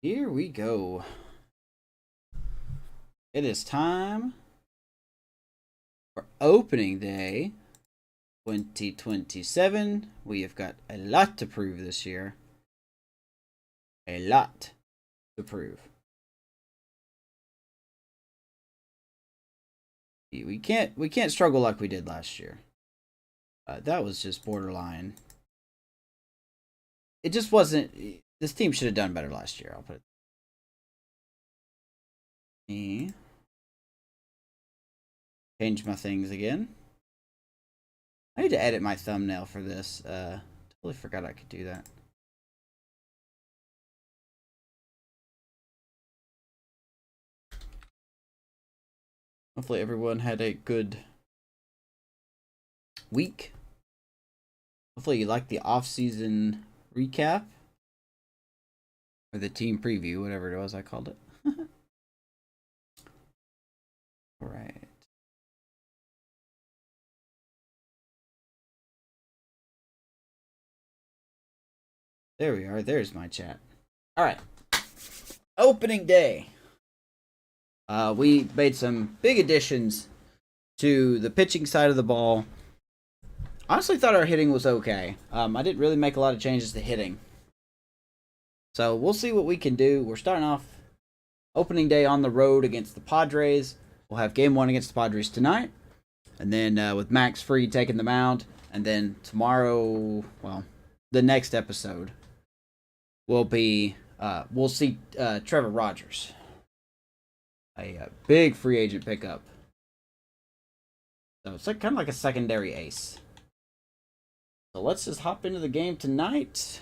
Here we go. It is time for opening day 2027. We have got a lot to prove this year. A lot to prove. We can't struggle like we did last year. That was just borderline. It just wasn't. This team should have done better last year. I'll put it. Change my things again. I need to edit my thumbnail for this. Totally forgot I could do that. Hopefully everyone had a good week. Hopefully you liked the off-season recap. Or the team preview, whatever it was I called it. Alright. There we are. There's my chat. Alright. Opening day. We made some big additions to the pitching side of the ball. Honestly thought our hitting was okay. I didn't really make a lot of changes to hitting. So we'll see what we can do. We're starting off opening day on the road against the Padres. We'll have game 1 against the Padres tonight. And then with Max Fried taking the mound. And then tomorrow, well, the next episode will be, we'll see Trevor Rogers. A big free agent pickup. So it's like, kind of like a secondary ace. So let's just hop into the game tonight.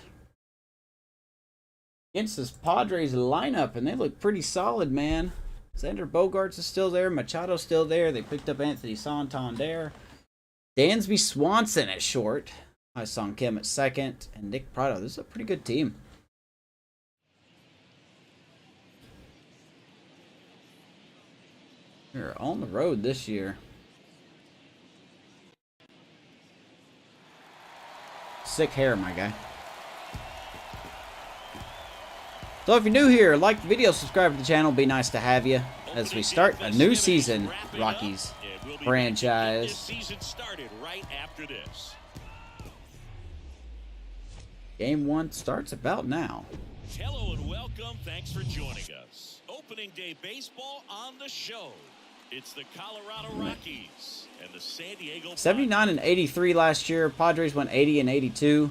Against this Padres lineup, and they look pretty solid, man. Xander Bogaerts is still there. Machado's still there. They picked up Anthony Santander. Dansby Swanson at short. I saw Kim at second. And Nick Prado. This is a pretty good team. We're on the road this year. Sick hair, my guy. So if you're new here, like the video, subscribe to the channel. Be nice to have you as we start a new season, Rockies franchise. Game 1 starts about now. Hello and welcome. Thanks for joining us. Opening day baseball on the show. It's the Colorado Rockies and the San Diego 79 and 83 last year. Padres went 80 and 82.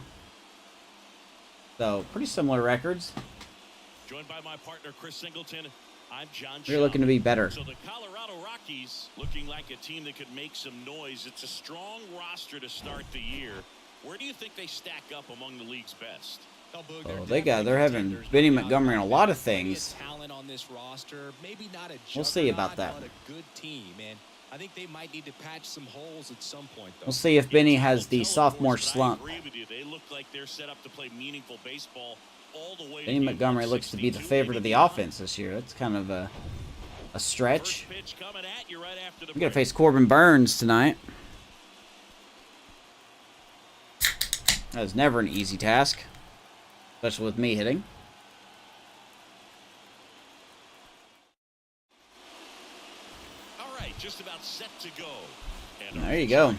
So pretty similar records. Joined by my partner Chris Singleton, I'm John. We're looking to be better. So the Colorado Rockies looking like a team that could make some noise. It's a strong roster to start the year. Where do you think they stack up among the league's best? Oh, they're having Benny Montgomery on a lot of things. We'll see about that. I think they might need to patch some holes at some point, though. We'll see if Benny has the sophomore slump. They look like they're set up to play meaningful baseball all the way. Benny Montgomery looks to be the favorite of the offense this year. That's kind of a stretch. We're going to face Corbin Burns tonight. That was never an easy task, especially with me hitting. Just about set to go. And there you go.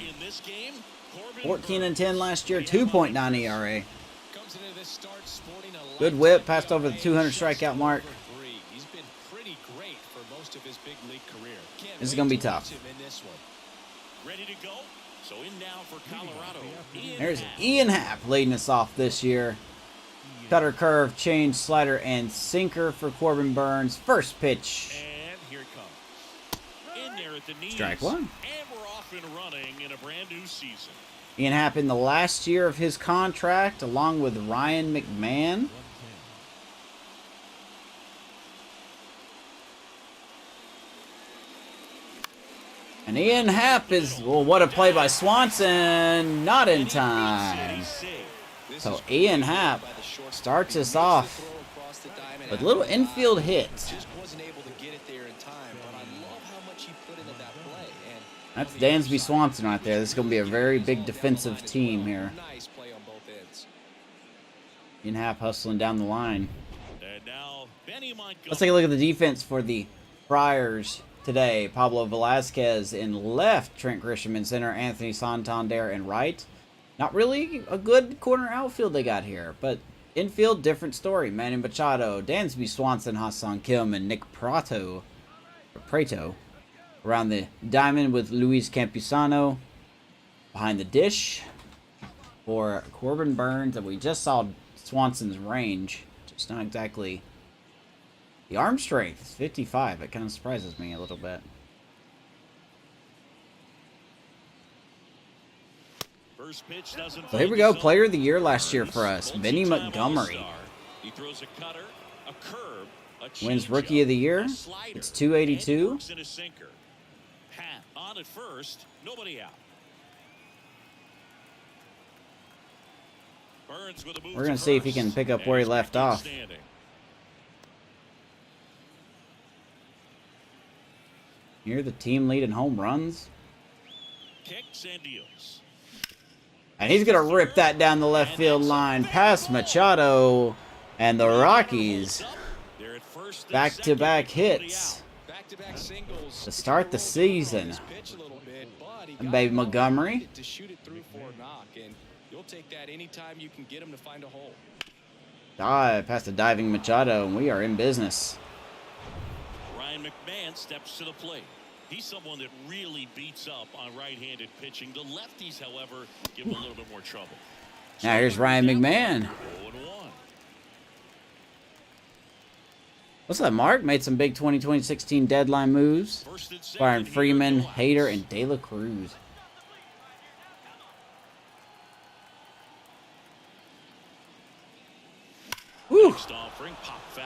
14 and 10 last year, 2.9 ERA. Good whip, passed over the 200 strikeout mark. He's been pretty great for most of his big league career. This is going to be tough. Ready to go? So in now for Colorado. There's Ian Happ leading us off this year. Cutter, curve, change, slider, and sinker for Corbin Burns. First pitch. And here it comes. In there at the knees. Strike one. And we're off and running in a brand new season. Ian Happ in the last year of his contract, along with Ryan McMahon. And Ian Happ is, well, what a play by Swanson. Not in time. So Ian Happ starts us off with a little infield hit. That's Dansby Swanson right there. This is going to be a very big defensive team here. Ian Happ hustling down the line. And Now, Benny Montgomery. Let's take a look at the defense for the Friars today. Pablo Velasquez in left, Trent Grisham in center, Anthony Santander in right. Not really a good corner outfield they got here, but infield, different story. Manny Machado, Dansby Swanson, Hassan Kim, and Nick Prato around the diamond with Luis Campusano. Behind the dish for Corbin Burns, and we just saw Swanson's range. Just not exactly the arm strength. It's 55. It kind of surprises me a little bit. First pitch doesn't So here we go. Player of the year last year for us, Benny Montgomery. He throws a cutter, a curve, a Wins Rookie of the Year. It's 282. Pat on at first, nobody out. Burns with a move. We're going to see if he can pick up where he left off. Here, the team lead in home runs. Kicks and deals. And he's going to rip that down the left field line past Machado. And the Rockies, back-to-back hits to start the season. And baby Montgomery. You'll take that anytime you can get him to find a hole. Dive past a diving Machado, and we are in business. Ryan McMahon steps to the plate. He's someone that really beats up on right-handed pitching. The lefties, however, give him a little bit more trouble. Now here's Ryan McMahon. 0-1. What's that, Mark? Made some big 2016 deadline moves. Firing Freeman, Hader, and De La Cruz. Woo!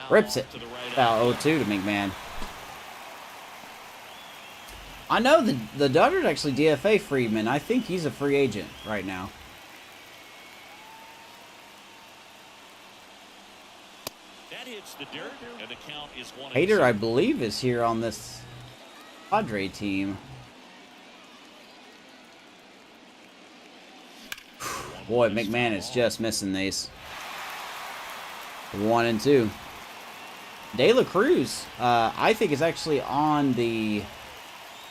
Rips it. Foul 0-2 to McMahon. I know the Dodgers actually DFA Freeman. I think he's a free agent right now. That hits the dirt, and the count is 1-0. Hader, I believe, is here on this Padre team. Boy, McMahon is just missing these. 1 and 2. De La Cruz, I think, is actually on the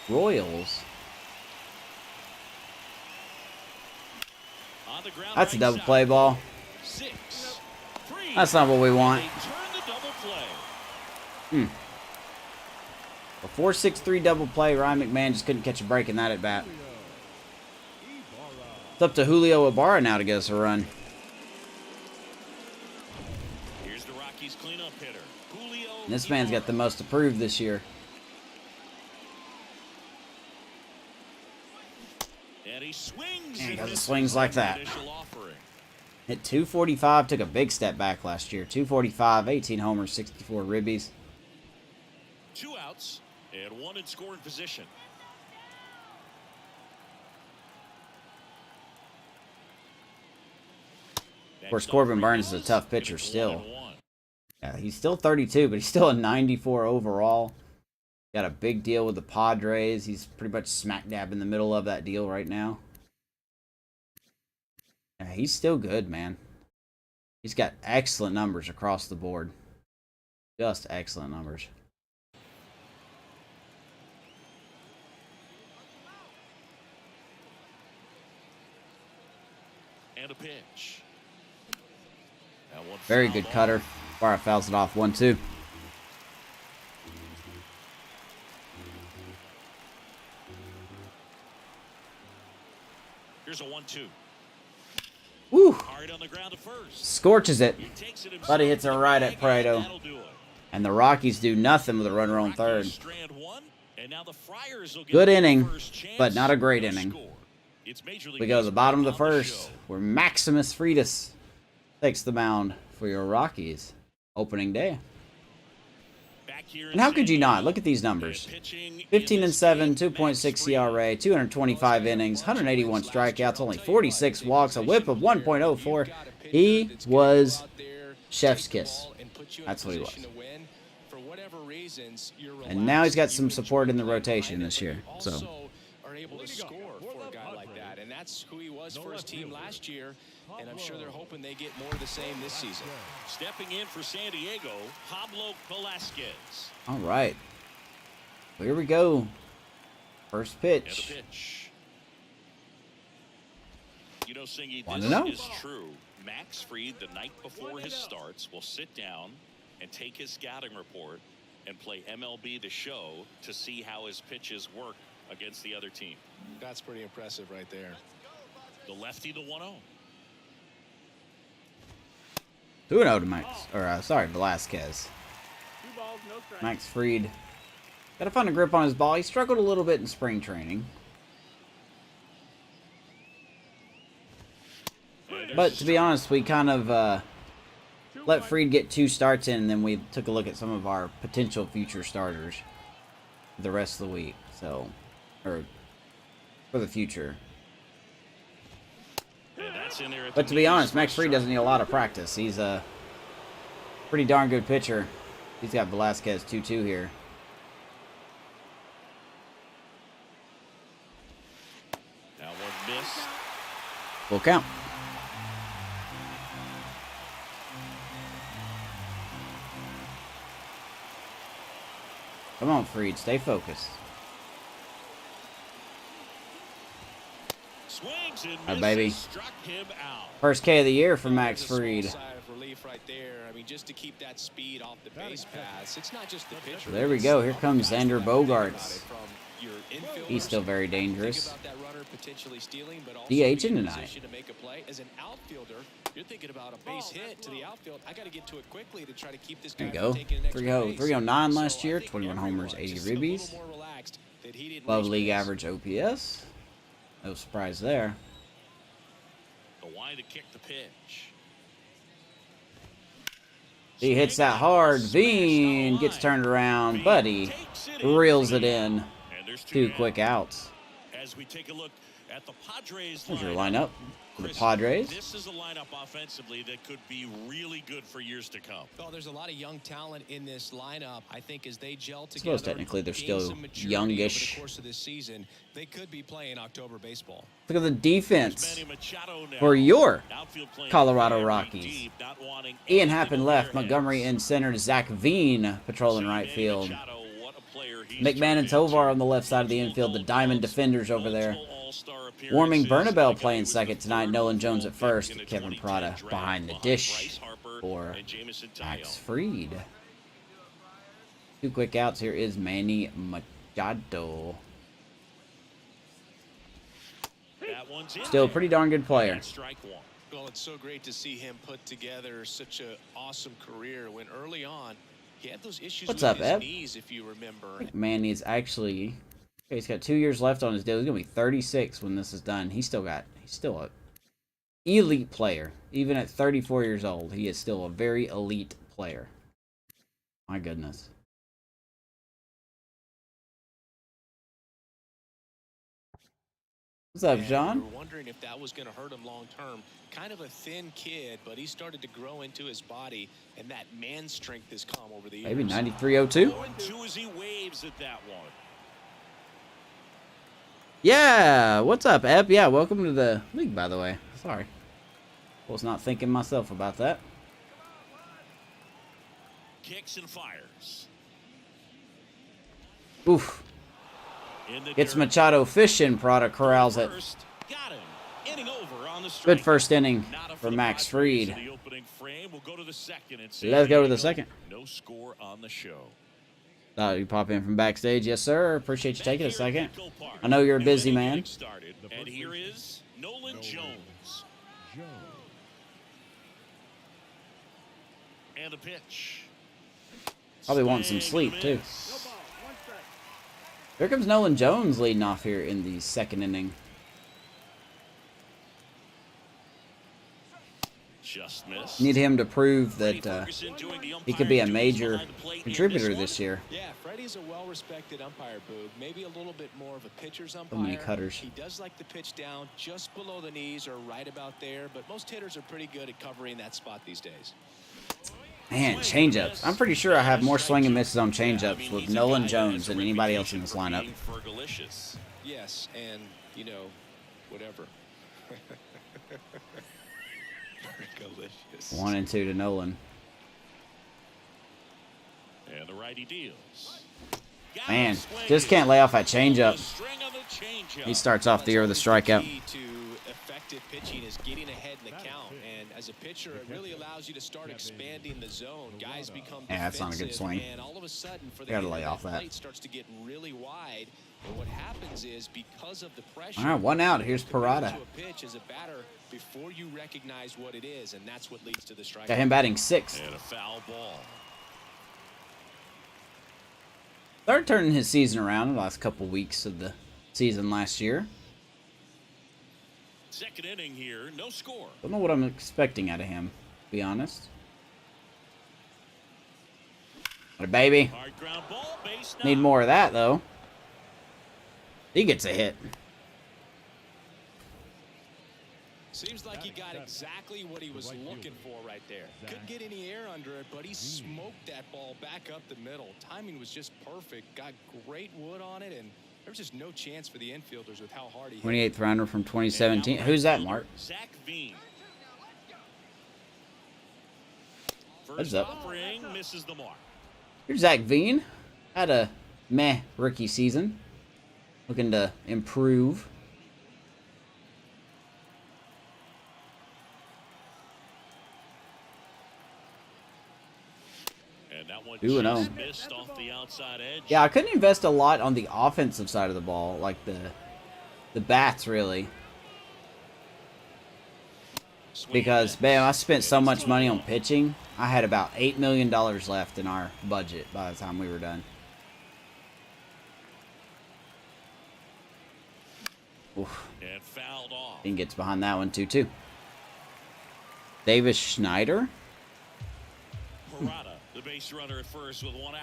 Royals. That's a double play ball. That's not what we want. A 4-6-3 double play. Ryan McMahon just couldn't catch a break in that at bat. It's up to Julio Ibarra now to get us a run. Here's the Rockies cleanup hitter. Julio. And this man's got the most approved this year. And he swings. And he doesn't swings like that. Hit 245, took a big step back last year. 245, 18 homers, 64 ribbies. 2 outs and 1 in scoring position. Of course, Corbin Burns is a tough pitcher still. Yeah, he's still 32, but he's still a 94 overall. Got a big deal with the Padres. He's pretty much smack dab in the middle of that deal right now. Yeah, he's still good, man. He's got excellent numbers across the board. Just excellent numbers. And a pitch. Very good cutter. Barra fouls it off 1-2. Here's a 1-2. Woo! Hard on the ground to first. Scorches it. He takes it himself. But he hits it right at Prado. That'll do it. And the Rockies do nothing with a runner on third. Strand 1, and now the Friars will get Good their inning, first chance but not a great to inning. score. It's Major League We go to the Baseball bottom of the on first, show. where Maximus Freitas takes the mound for your Rockies opening day. Back here in And how could you San not? Diego, Look at these numbers. pitching 15 in and 7, this game, 2.6 Max ERA, 225 innings, 181 strikeouts, only 46 walks, a whip of 1.04. He was chef's kiss. That's what he was. And now he's got some support in the rotation this year. So are able to score for a guy like that. And that's who he was for his team last year. And I'm sure they're hoping they get more of the same this season. Stepping in for San Diego, Pablo Velasquez. All right. Here we go. First And pitch. the pitch. You know, Singy, Want this to know? is true. Max Fried, the night before his starts, will sit down and take his scouting report and play MLB The Show to see how his pitches work against the other team. That's pretty impressive right there. The lefty, the 1-0. 2-0 to Max. Or, sorry, Velasquez. Max Fried. Got to find a grip on his ball. He struggled a little bit in spring training. But to be honest, we kind of let Fried get 2 starts in, and then we took a look at some of our potential future starters the rest of the week. So, or for the future. But to be honest, Max Fried doesn't need a lot of practice. He's a pretty darn good pitcher. He's got Velasquez 2-2 here. That one missed. Full count. Come on, Fried, stay focused. Swings and All right, misses, baby. struck him out. First K of the year for Max Fried. Sigh of relief right there. I mean, just to keep that speed off the base paths. It's not just the pitcher. There we go. Here comes Xander Bogaerts. From your infielders, He's still very think dangerous. about that runner potentially stealing, but also DH being in in tonight. position to make a play. As an outfielder, you're thinking about a base hit to the outfield. I got to get to it quickly to try to keep this guy There you go. from taking an extra 309 base. last So I year, think 21 everyone homers, 80 is just a little ribbies. more relaxed that he didn't Above reach league base. average OPS. No surprise there. The wide to kick the pitch. He hits that hard. Veen gets turned around, but he reels it in. And there's 2 down. quick outs. As we take a look at the Padres Here's your lineup. lineup for the Chris, Padres. This is a lineup offensively that could be really good for years to come. Oh, there's a lot of young talent in this lineup. I think as they gel together, suppose technically they're gain still some maturity youngish. over the course of this season, they could be playing October baseball. Look at the defense Manny Machado now. for your Outfield playing Colorado very Rockies. deep, not wanting Ian anything Happen over left, their Montgomery heads. in center, Zach Veen patrolling See right Manny field. Machado, what a player he's McMahon turned and Tovar into. on the left side of the infield, the Diamond Multiple defenders over there. multiple All-Star Warming appearances. Bernabel The guy playing was the second tonight, third Nolan Jones at overall pick first, in the Kevin 2010 Prada draft behind the behind dish Bryce Harper for and Jamison Max Taillon. Fried. 2 quick outs. Here is Manny Machado. That one's in Still a there. pretty darn good player. And strike one. Well, it's so great to see him put together such an awesome career when early on he had those issues What's with up, his Eb? knees, if you remember. Man, he's actually... Okay, he's got 2 years left on his deal. He's going to be 36 when this is done. He's still a elite player. Even at 34 years old, he is still a very elite player. My goodness. What's up, And John? we were wondering if that was going to hurt him long term. Kind of a thin kid, but he started to grow into his body, and that man strength has come over the years. Maybe 9302? 0-2 as he waves at that one. Yeah, what's up, Eb? Yeah, welcome to the league, by the way. Sorry. Was not thinking myself about that. Kicks and fires. Oof. In the Gets dirt. Machado fishing. Prada corrals it. First, got him. Inning over on the Good strike. first inning Not a for the Max Padres Fried. in the opening frame. We'll go to the second and Let's go to the second. No score on the show. You pop in from backstage. Yes, sir. Appreciate you taking a Back here at second. Petco Park, I know you're a new busy inning man. getting started, and here is Nolan Jones. And a pitch. Probably wanting some Swing sleep, and a too. miss. Here comes Nolan Jones leading off here in the second inning. Just missed. Need him to prove Freddie that Ferguson doing the he could be a umpire's major duties behind the plate in contributor one. this year. Yeah, Freddie's a well-respected umpire, Boog. Maybe a little bit more of a pitcher's umpire. So many cutters. He does like the pitch down just below the knees or right about there, but most hitters are pretty good at covering that spot these days. Man, changeups. I'm pretty sure I have more swing and misses on changeups with Nolan Jones than anybody else in this lineup. Yes, and, you know, whatever. Delicious. 1-2 to Nolan. And the righty deals. Man, just can't lay off that changeup. He starts off the year with a strikeout. Key to effective pitching is getting ahead in the count, and as a pitcher, it really allows you to start expanding the zone. Guys become Yeah, that's not a good swing. and all of a sudden, for the Gotta lay off that. plate starts to get really wide. And what happens is because of the pressure. All right, 1 out. Here's Parada. A pitch as a batter before you recognize what it is, and that's what leads to the strike. Got him batting 6th. And a foul ball. Started turning his season around the last couple weeks of the season last year. Second inning here, no score. Don't know what I'm expecting out of him, to be honest. What a baby. Hard ground ball, base Need knock. more of that, though. He gets a hit. Seems like he got exactly what he was looking for right there. Couldn't get any air under it, but he smoked that ball back up the middle. Timing was just perfect. Got great wood on it, and there was just no chance for the infielders with how hard he hit. 28th rounder from 2017. Who's that, Mark? Zach Veen. What's First up? offering misses the mark. Here's Zach Veen. Had a meh rookie season. Looking to improve. And that one 2-0. just missed off the outside edge. Yeah, I couldn't invest a lot on the offensive side of the ball, like the bats, really. Because, man, I spent so much money on pitching. I had about $8 million left in our budget by the time we were done. Oof. And fouled off. He gets behind that one, too. Davis Schneider. Parada, the base runner at first with 1 out.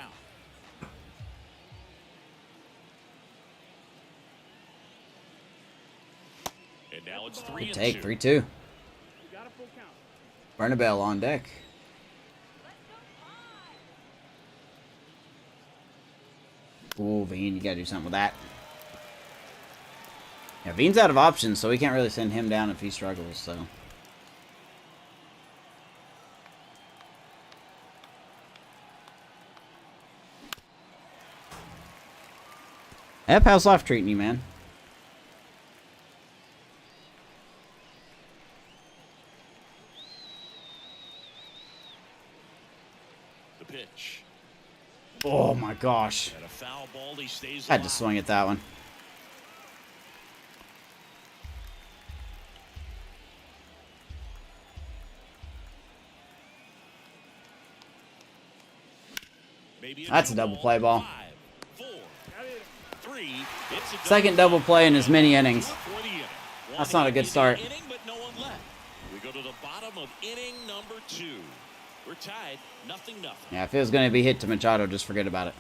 And now it's 3-2. Good take, 3-2. Bernabell on deck. Ooh, Veen, you gotta do something with that. Yeah, Veen's out of options, so we can't really send him down if he struggles, so. Yep, how's life treating you, man? The pitch. Oh my gosh. And a foul ball, he stays Had to alive. swing at that one. Maybe That's a double play ball. 5, 4, 3. It's a Second double play in as many innings. for the inning. That's not a good start. Inning, but no one left. We go to the bottom of inning number 2. We're tied, 0-0. Yeah, if it was going to be hit to Machado, just forget about it.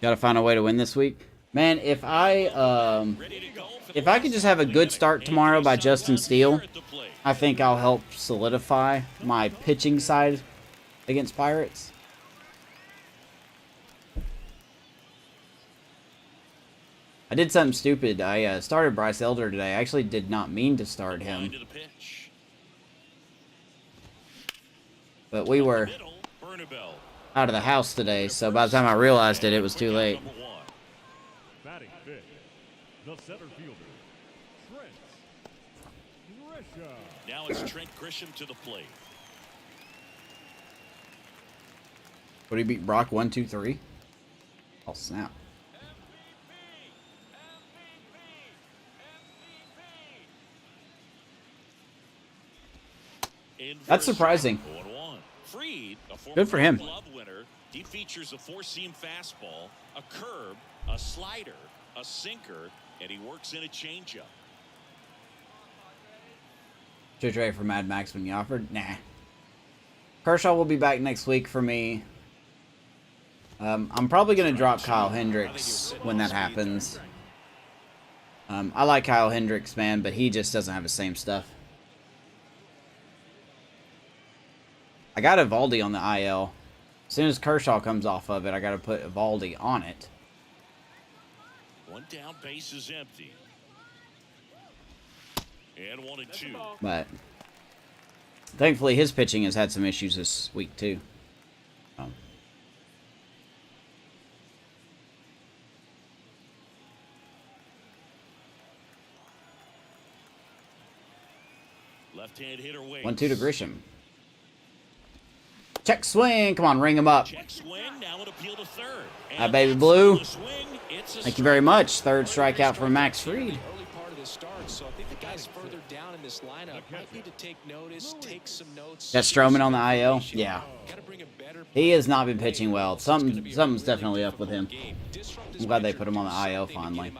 Got to find a way to win this week. Man, if I could just have a good start tomorrow by Justin Steele, I think I'll help solidify my pitching side against Pirates. I did something stupid. I started Bryce Elder today. I actually did not mean to start him. To the pitch. But we were Middle, Bernabell. out of the house today, so by the time I realized it, it was too late. Number 1. Batting fifth, the center fielder, Trent Grisham. Now it's Trent Grisham to the plate. Would he beat Brock 1-2-3? Oh, snap. That's surprising. 1-1. Freed, a former Good for him. Glove winner. He features a 4-seam fastball, a curve, a slider, a sinker, and he works in a changeup. Should trade for Mad Max when you offered? Nah. Kershaw will be back next week for me. I'm probably going to drop Kyle Hendricks when that happens. I like Kyle Hendricks, man, but he just doesn't have the same stuff. I got Evaldi on the IL. As soon as Kershaw comes off of it, I got to put Evaldi on it. One down, base is empty. And 1-2. But thankfully, his pitching has had some issues this week, too. Left-hand hitter waits. 1-2 to Grisham. Check swing. Come on, ring him up. Check swing, now an appeal to third. Hi, Baby Blue. Thank you very much. Third strikeout for Max Fried. Early part of the start, so I think the guys further down in this lineup might need to take notice, take some notes. Got Stroman on the IL? Yeah. Gotta bring a better He has not been pitching well. Something's definitely up with him. I'm glad they put him on the IL finally.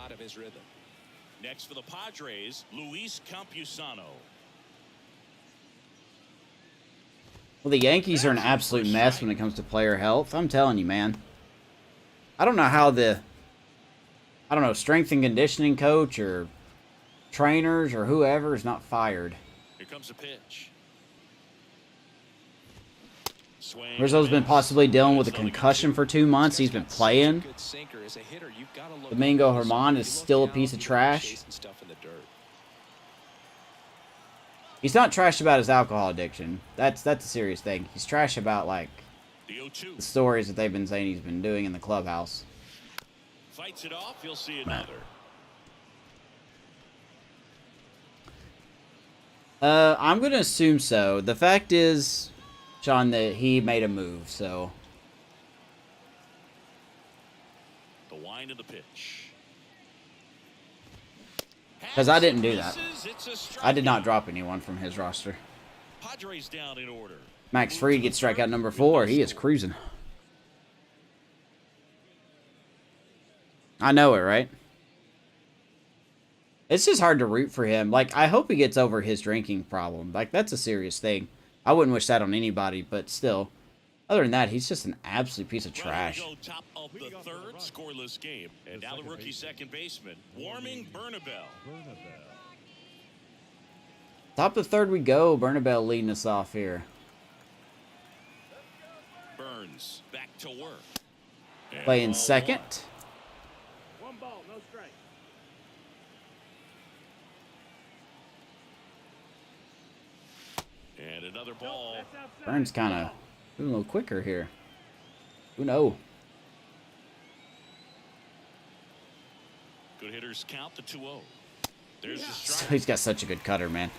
Next for the Padres, Luis Campusano. Well, the Yankees are an absolute mess when it comes to player health. I'm telling you, man. I don't know how strength and conditioning coach or trainers or whoever is not fired. Here comes a pitch. Rizzo's been possibly dealing with a concussion for 2 months. He's been playing. Domingo Germán is still a piece of trash. He's not trash about his alcohol addiction. That's a serious thing. He's trash about, like, the stories that they've been saying he's been doing in the clubhouse. Fights it off, you'll see another. I'm going to assume so. The fact is, Sean, that he made a move, so. The wind of the pitch. Because I didn't do that. I did not drop anyone from his roster. Padres down in order. Max Fried gets strikeout number 4. He is cruising. I know it, right? It's just hard to root for him. Like, I hope he gets over his drinking problem. Like, that's a serious thing. I wouldn't wish that on anybody, but still. Other than that, he's just an absolute piece of trash. Top of the third scoreless game. And now the rookie second baseman, Warming Bernabel. Top of the third we go. Bernabel leading us off here. Burns back to work. Playing second. One ball, no strike. And another ball. Burns kind of moving a little quicker here. Who knows? Good hitters count the 2-0. There's the strike. He's got such a good cutter, man.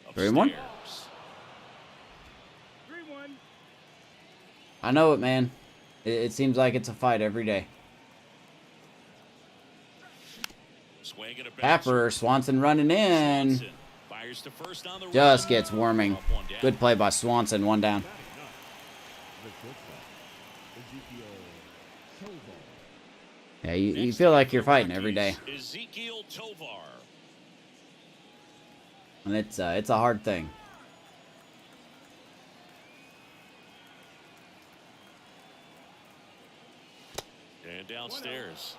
Upstairs. 3-1. I know it, man. It seems like it's a fight every day. Swing and a bounce. Tapper, Swanson running in. Swanson fires to first on the Just run. gets Warming. Off one down. Good play by Swanson. 1 down. Yeah, you feel like you're fighting every day. Ezekiel Tovar. And it's a hard thing. And downstairs.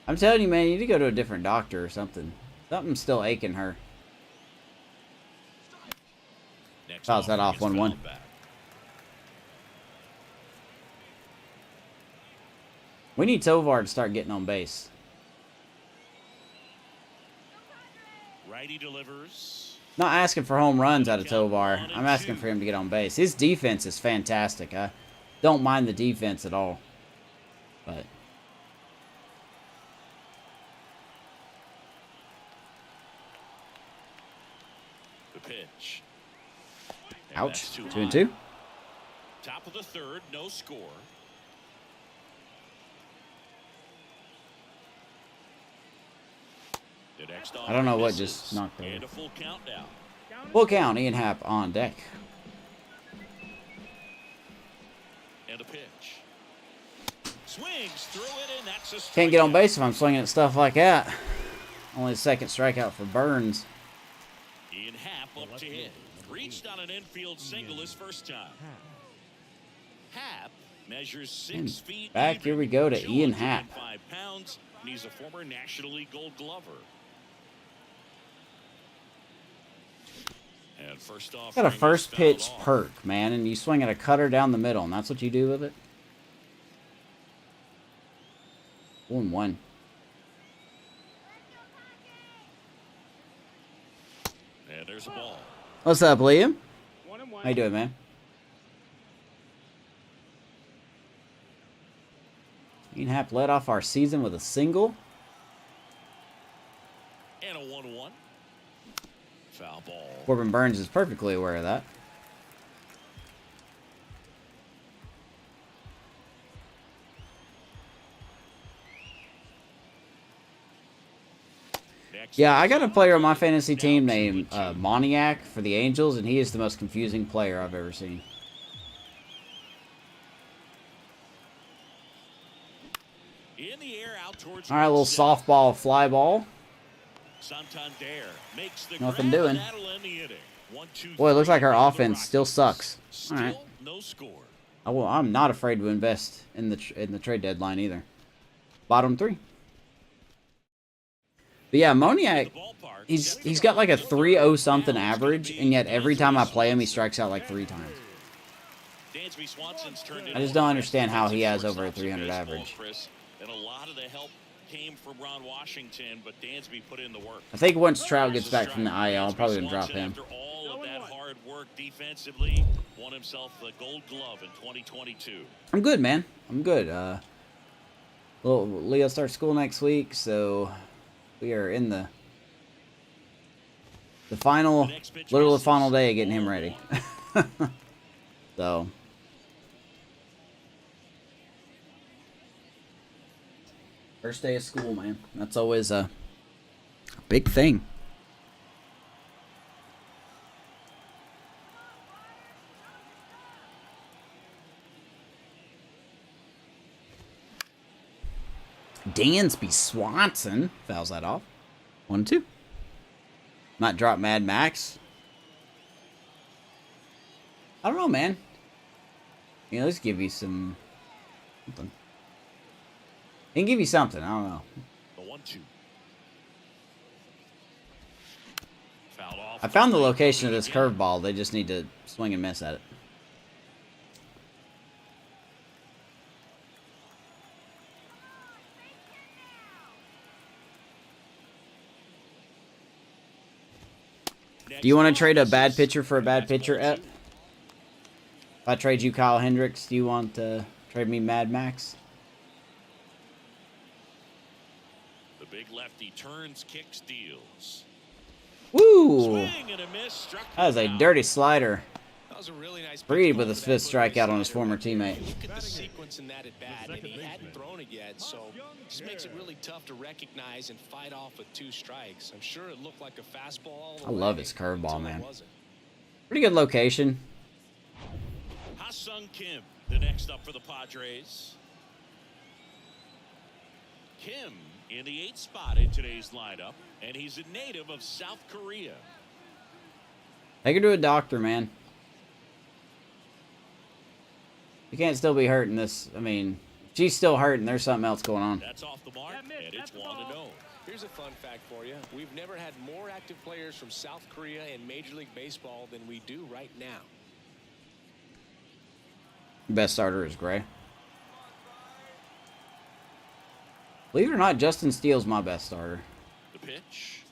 I'm telling you, man, you need to go to a different doctor or something. Something's still aching her. Next Fouls that off, gets 1-1. fouled back. We need Tovar to start getting on base. Righty delivers. Not asking for home runs out of Tovar. I'm asking for him to get on base. His defense is fantastic. I don't mind the defense at all. But The pitch. And ouch. that's 2 2 and high. 2. Top of the third, no score. The next I don't know what misses. just knocked over. And a full count now. Full count. Ian Happ on deck. And a pitch. Swings through it, and that's a strike. Can't get on base if I'm swinging at stuff like that. Only the second strikeout for Burns. Ian Happ up to hit. Reached on an infield single his first time. Happ Measures 6 feet. Back here we go to Ian Happ. 205 pounds, and he's a former National League Gold Glover. And first off, Got a first pitch perk, man, and you swing at a cutter down the middle, and that's what you do with it. 1-1. And there's a ball. What's up, Liam? How you doing, man? Ian Happ led off our season with a single. And a 1-1. Foul ball. Corbin Burns is perfectly aware of that. Yeah, I got a player on my fantasy team named Moniac for the Angels, and he is the most confusing player I've ever seen. In the air, out towards All right, a little softball fly ball. Santander makes the Nothing grab, doing. and that'll end the inning. 1-2-3 Boy, it looks like our for the offense still Rockies. sucks. All Still right. no score. I'm not afraid to invest in the trade deadline either. Bottom 3. But yeah, Moniac, he's got like a 3.0 something average, and yet every time I play him, he strikes out like 3 times. Dansby Swanson's turned I just don't understand how he has over a 300 average. And a lot of the help came from Ron Washington, but Dansby put in the work. I think once Trout gets back from the IL, I'm probably gonna drop him. After all of that hard work defensively, won himself the Gold Glove in 2022. I'm good, man. I'm good. Well, Leo starts school next week, so we are in the final, literally the final day of getting him ready. So, first day of school, man. That's always a big thing. Dansby Swanson fouls that off. 1-2. Might drop Mad Max. I don't know, man. You know, let's give you something. He can give you something. I don't know. The 1-2. Fouled off. I found the location of this curveball. They just need to swing and miss at it. Do you want to trade a bad pitcher for a bad pitcher, Ep? If I trade you Kyle Hendricks, do you want to trade me Mad Max? The big lefty turns, kicks, deals. Woo! Swing and a miss, struck That was a him out. dirty slider. That was a really nice Breed pitch with off his of that 5th rookie strikeout on his slider. former teammate. Look at the sequence in that at bat, and he hadn't thrown it yet, so it just makes it really tough to recognize and fight off with 2 strikes. I'm sure it looked like a fastball all the I way love his curveball, until it man. wasn't. Pretty good location. Ha-Sung Kim, the next up for the Padres. Kim in the 8th spot in today's lineup, and he's a native of South Korea. Take her to a doctor, man. You can't still be hurting this. I mean, she's still hurting. There's something else going on. That's off the mark, and it's 1-0. Here's a fun fact for you. We've never had more active players from South Korea in Major League Baseball than we do right now. Best starter is Gray. Believe it or not, Justin Steele's my best starter. The pitch.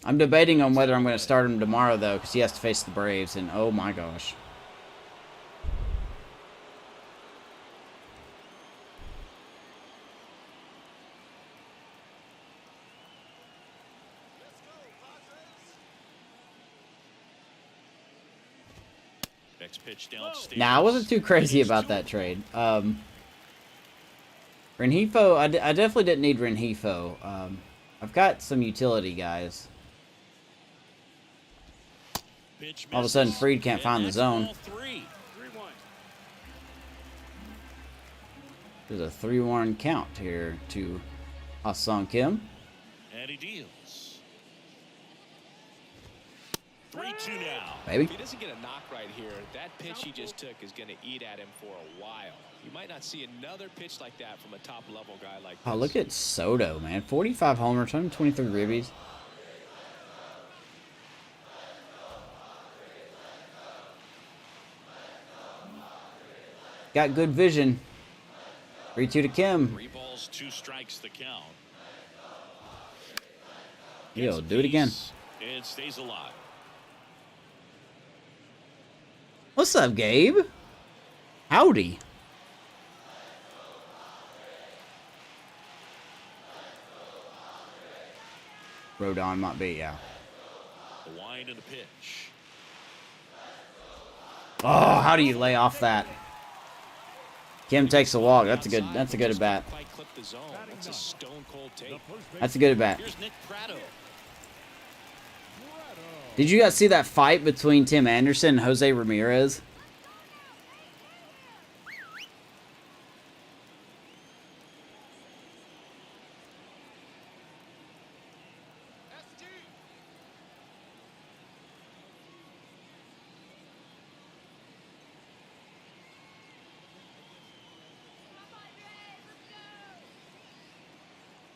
I'm debating on whether I'm going to start him tomorrow, though, because he has to face the Braves, and oh my gosh. Next pitch downstairs. Nah, I wasn't too crazy about that trade. Rengifo, I definitely didn't need Rengifo. I've got some utility guys. Pitch All of a sudden, misses, Fried can't and find the that's zone. ball 3. There's a 3-1 count here to Ha-Sung Kim. And he deals. 3-2 now. Baby. If he doesn't get a knock right here, that pitch he just took is going to eat at him for a while. You might not see another pitch like that from a top-level guy like this. Oh, look at Soto, man. 45 homers, 123 ribbies. Got good vision. 3-2 to Kim. 3 balls, 2 strikes the count. Yo, do it again. It stays alive. What's up, Gabe? Howdy. Rodon might be, yeah. The wind and the pitch. Oh, how do you lay off that? Kim takes a walk. That's a good at bat. That's a stone-cold take. That's a good at bat. Here's Nick Pratto. Did you guys see that fight between Tim Anderson and Jose Ramirez?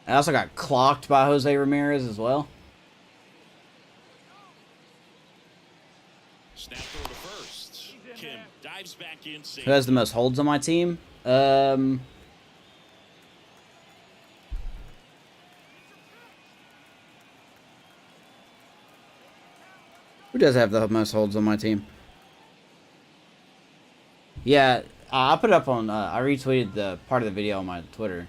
I also got clocked by Jose Ramirez as well. Snapped over to first. Kim dives back in. Who has the most holds on my team? Who does have the most holds on my team? Yeah, I put it up on, I retweeted the part of the video on my Twitter.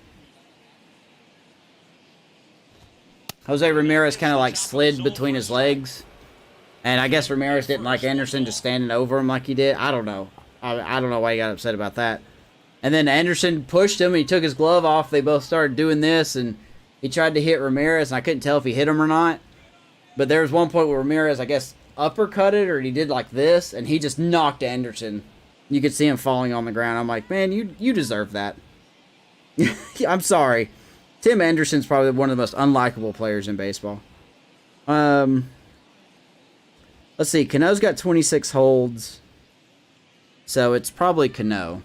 Jose Ramirez kind of like slid between his legs. And I guess Ramirez didn't like Anderson just standing over him like he did. I don't know. I don't know why he got upset about that. And then Anderson pushed him and he took his glove off. They both started doing this and he tried to hit Ramirez and I couldn't tell if he hit him or not. But there was one point where Ramirez, I guess, uppercutted or he did like this and he just knocked Anderson. You could see him falling on the ground. I'm like, man, you deserve that. I'm sorry. Tim Anderson's probably one of the most unlikable players in baseball. Let's see. Cano's got 26 holds. So it's probably Cano.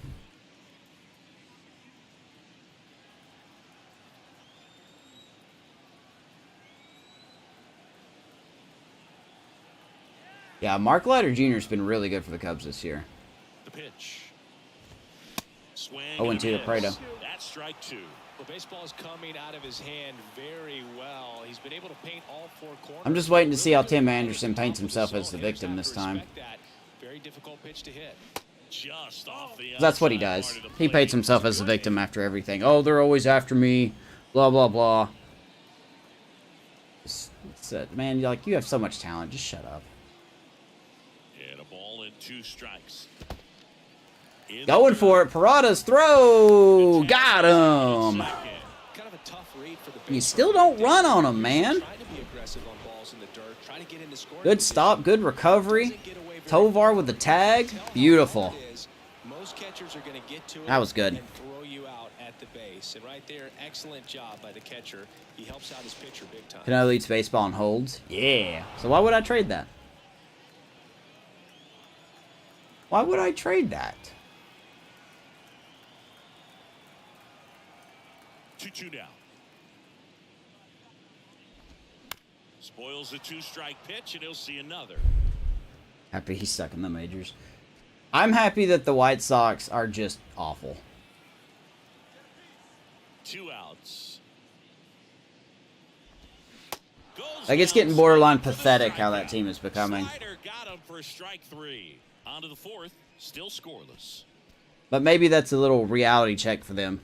Yeah, Mark Leiter Jr. has been really good for the Cubs this year. The pitch. Swing 0-2 to Prado. That's strike 2. Well, baseball is coming out of his hand very well. He's been able to paint all 4 corners. I'm just waiting to see how Tim Anderson paints himself as the victim this time. Very difficult pitch to hit. Just off the That's what he does. He paints himself as the victim after everything. Oh, they're always after me. Blah, blah, blah. Man, like, you have so much talent. Just shut up. And a ball and 2 strikes. Going for it. Parada's throw. Got him. Kind of a tough read for the You still don't run on him, man. Trying to be aggressive on balls in the dirt, trying to get into scoring Good position. stop. Good recovery. Tovar with the tag. Beautiful. Most catchers are going to get to it That was good. and throw you out at the base. And right there, excellent job by the catcher. He helps out his pitcher big time. Cano leads baseball in holds. Yeah. So why would I trade that? Why would I trade that? 2-2 now. Spoils the 2-strike pitch, and he'll see another. Happy he's stuck in the majors. I'm happy that the White Sox are just awful. 2 outs. Like, it's getting borderline pathetic how that team is becoming. Slider got him for strike 3. On to the 4th, still scoreless. But maybe that's a little reality check for them.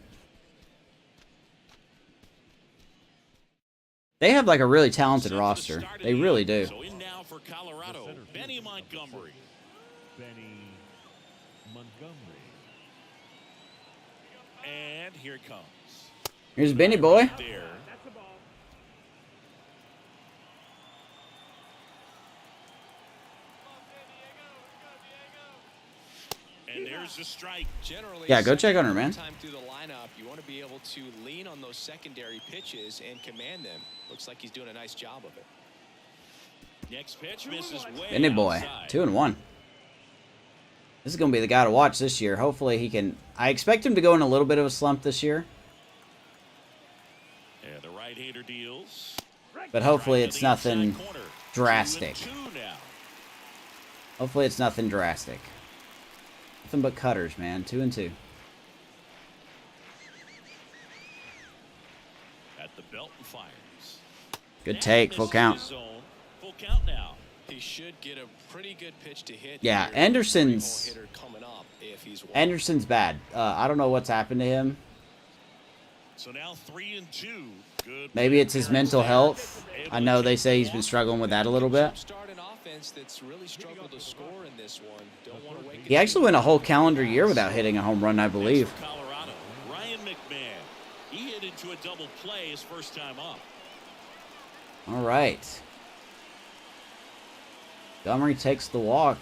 They have like a really talented roster. They really do. So in now for Colorado, Benny Montgomery. Benny Montgomery. And here it comes. Here's Benny boy. There. That's the ball. And there's the strike. Generally, Yeah, go check on her, man. Time through the lineup, you want to be able to lean on those secondary pitches and command them. Looks like he's doing a nice job of it. Next pitch misses way Benny boy, outside. 2-1. This is going to be the guy to watch this year. Hopefully he can... I expect him to go in a little bit of a slump this year. And the right-hander deals. But hopefully it's Drive to the nothing inside corner. drastic. 2-2 now. Hopefully it's nothing drastic. Nothing but cutters, man. 2-2. At the belt and fires. Good That take. Full misses count. his zone. Full count now. He should get a pretty good pitch to hit. Yeah, here. Anderson's... Hitter coming up if he's walking. Anderson's bad. I don't know what's happened to him. So now 3-2. Good. Maybe it's his mental health. I know they say he's been struggling with that a little bit. Start an offense that's really struggled to score in this one. Don't want to wake He actually went a whole calendar year without hitting a home run, I believe. Colorado. Ryan McMahon. He hit into a double play his first time up. All right. Montgomery takes the walk.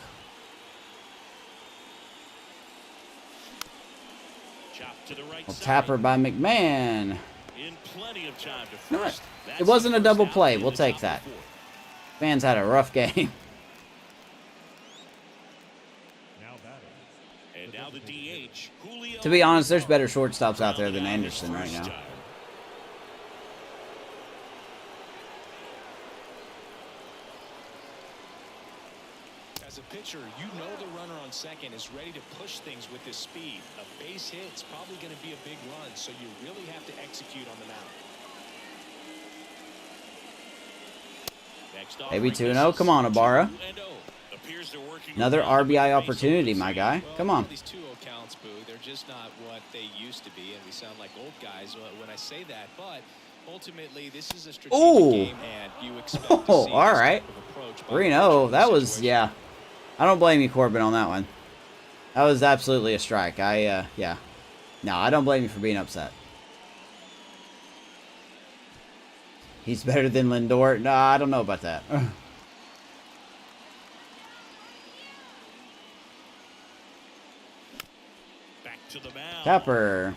Chopped to the right Well, side. tapper by McMahon. In plenty of time to You know what? first. That's It wasn't a the double first play. out in We'll the take top that. of the fourth. Man's had a rough game. Now batting. And now the DH. Julio. To be honest, there's better shortstops out there than Anderson right now. As a pitcher, you know the runner on second is ready to push things with his speed. A base hit is probably going to be a big run, so you really have to execute on the mound. Next Maybe offering 2-0. Come on, Ibarra. 2-0. Appears they're working Another around the RBI base opportunity, hits. my guy. Well, Come on. These 2-0 counts, Boo, they're just not what they used to be, and we sound like old guys when I say that. But ultimately, this is a strategic Ooh. game, and you expect to Oh, see all this right. type of approach by 3-0. the That was, situation. yeah. I don't blame you, Corbin, on that one. That was absolutely a strike. Yeah. No, I don't blame you for being upset. He's better than Lindor? No, I don't know about that. Back to the mound. Tapper.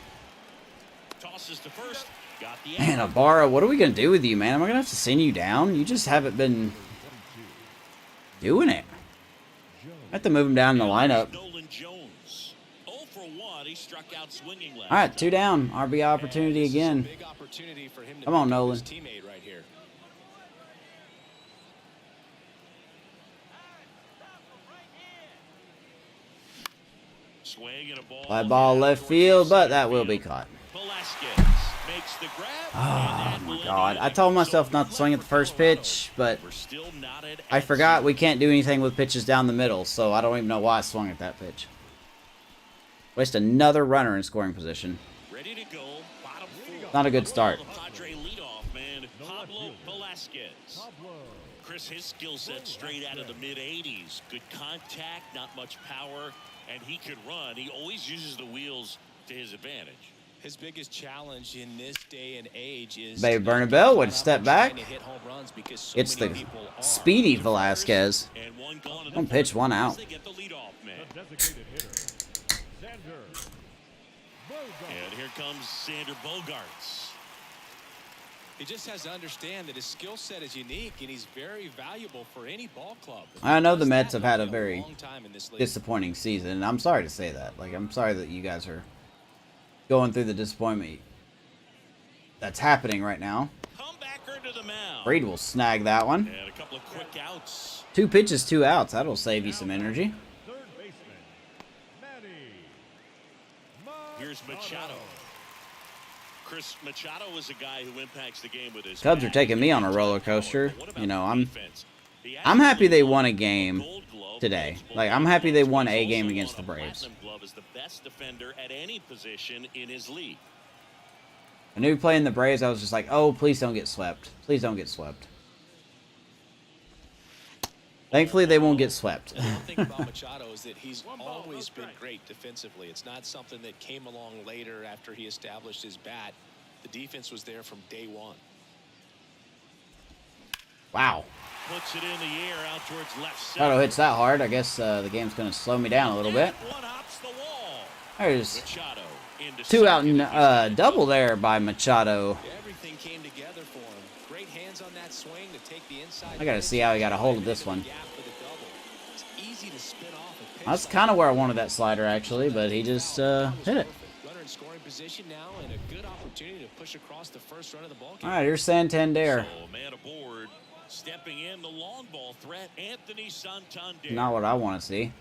Tosses to first. Got the Man, out. Ibarra, what are we going to do with you, man? Am I going to have to send you down? You just haven't been doing it. I have to move him down in the lineup. Nolan Jones. 0 for 1. He struck out swinging last All right, time. 2 down. RBI opportunity This is a again. big opportunity for him to Come on, pick up Nolan. his teammate right here. Swing and a ball. Fly ball left field, but that will be caught. Velasquez makes the grab. Oh, my God. I told myself not to swing at the first pitch, but We're still knotted I at forgot 0. we can't do anything with pitches down the middle, so I don't even know why I swung at that pitch. Waste another runner in scoring position. Ready to go. Bottom 4. Not a good start. The Padre leadoff man, Pablo Velasquez. Chris, his skill set straight out of the mid-80s. Good contact, not much power, and he could run. He always uses the wheels to his advantage. His biggest challenge in this day and age is Babe to not Bernabel get would caught up step in back. trying to hit home runs because so It's many the people are. speedy Velasquez. And one gone in Don't the pitch fourth one as out. They get the leadoff man. The designated hitter, Sander Bogart. And here comes Sander Bogarts. He just has to understand that his skill set is unique and he's very valuable for any ball club. I know the Does Mets that have had a for very long time in this league. disappointing season, and I'm sorry to say that. Like, I'm sorry that you guys are going through the disappointment that's happening right now. Comebacker to the mound. Reed will snag that one. And a couple of quick outs. 2 pitches, 2 outs. That'll save you some energy. Third baseman, Manny Here's Machado. Chris, Machado is a guy who impacts the game with his Cubs are bat. taking me on a roller coaster. What about You know, the I'm defense? The happy absolute they won a game Gold Glove, today. multiple Like, I'm Gold happy they Gloves, won but a he's game also against won the a Braves. Platinum Glove as the best defender at any position in his league. When we were playing the Braves, I was just like, oh, please don't get swept. Please don't get swept. Thankfully, they won't get swept. The one thing about Machado is that he's always been great defensively. It's not something that came along later after he established his bat. The defense was there from day one. Wow. Puts it in the air out towards left Machado center. hits that hard. I guess the game's going to slow me down a little bit. One hops the wall. There's Machado into 2 out second. and double there by Machado. Everything came together for him. Great hands on that swing to take the inside. I gotta see how he got a hold of this one. That's kind of where I wanted that slider, actually, but he just hit it. All right, here's Santander. Stepping in the long ball threat, Anthony Santander. Not what I want to see.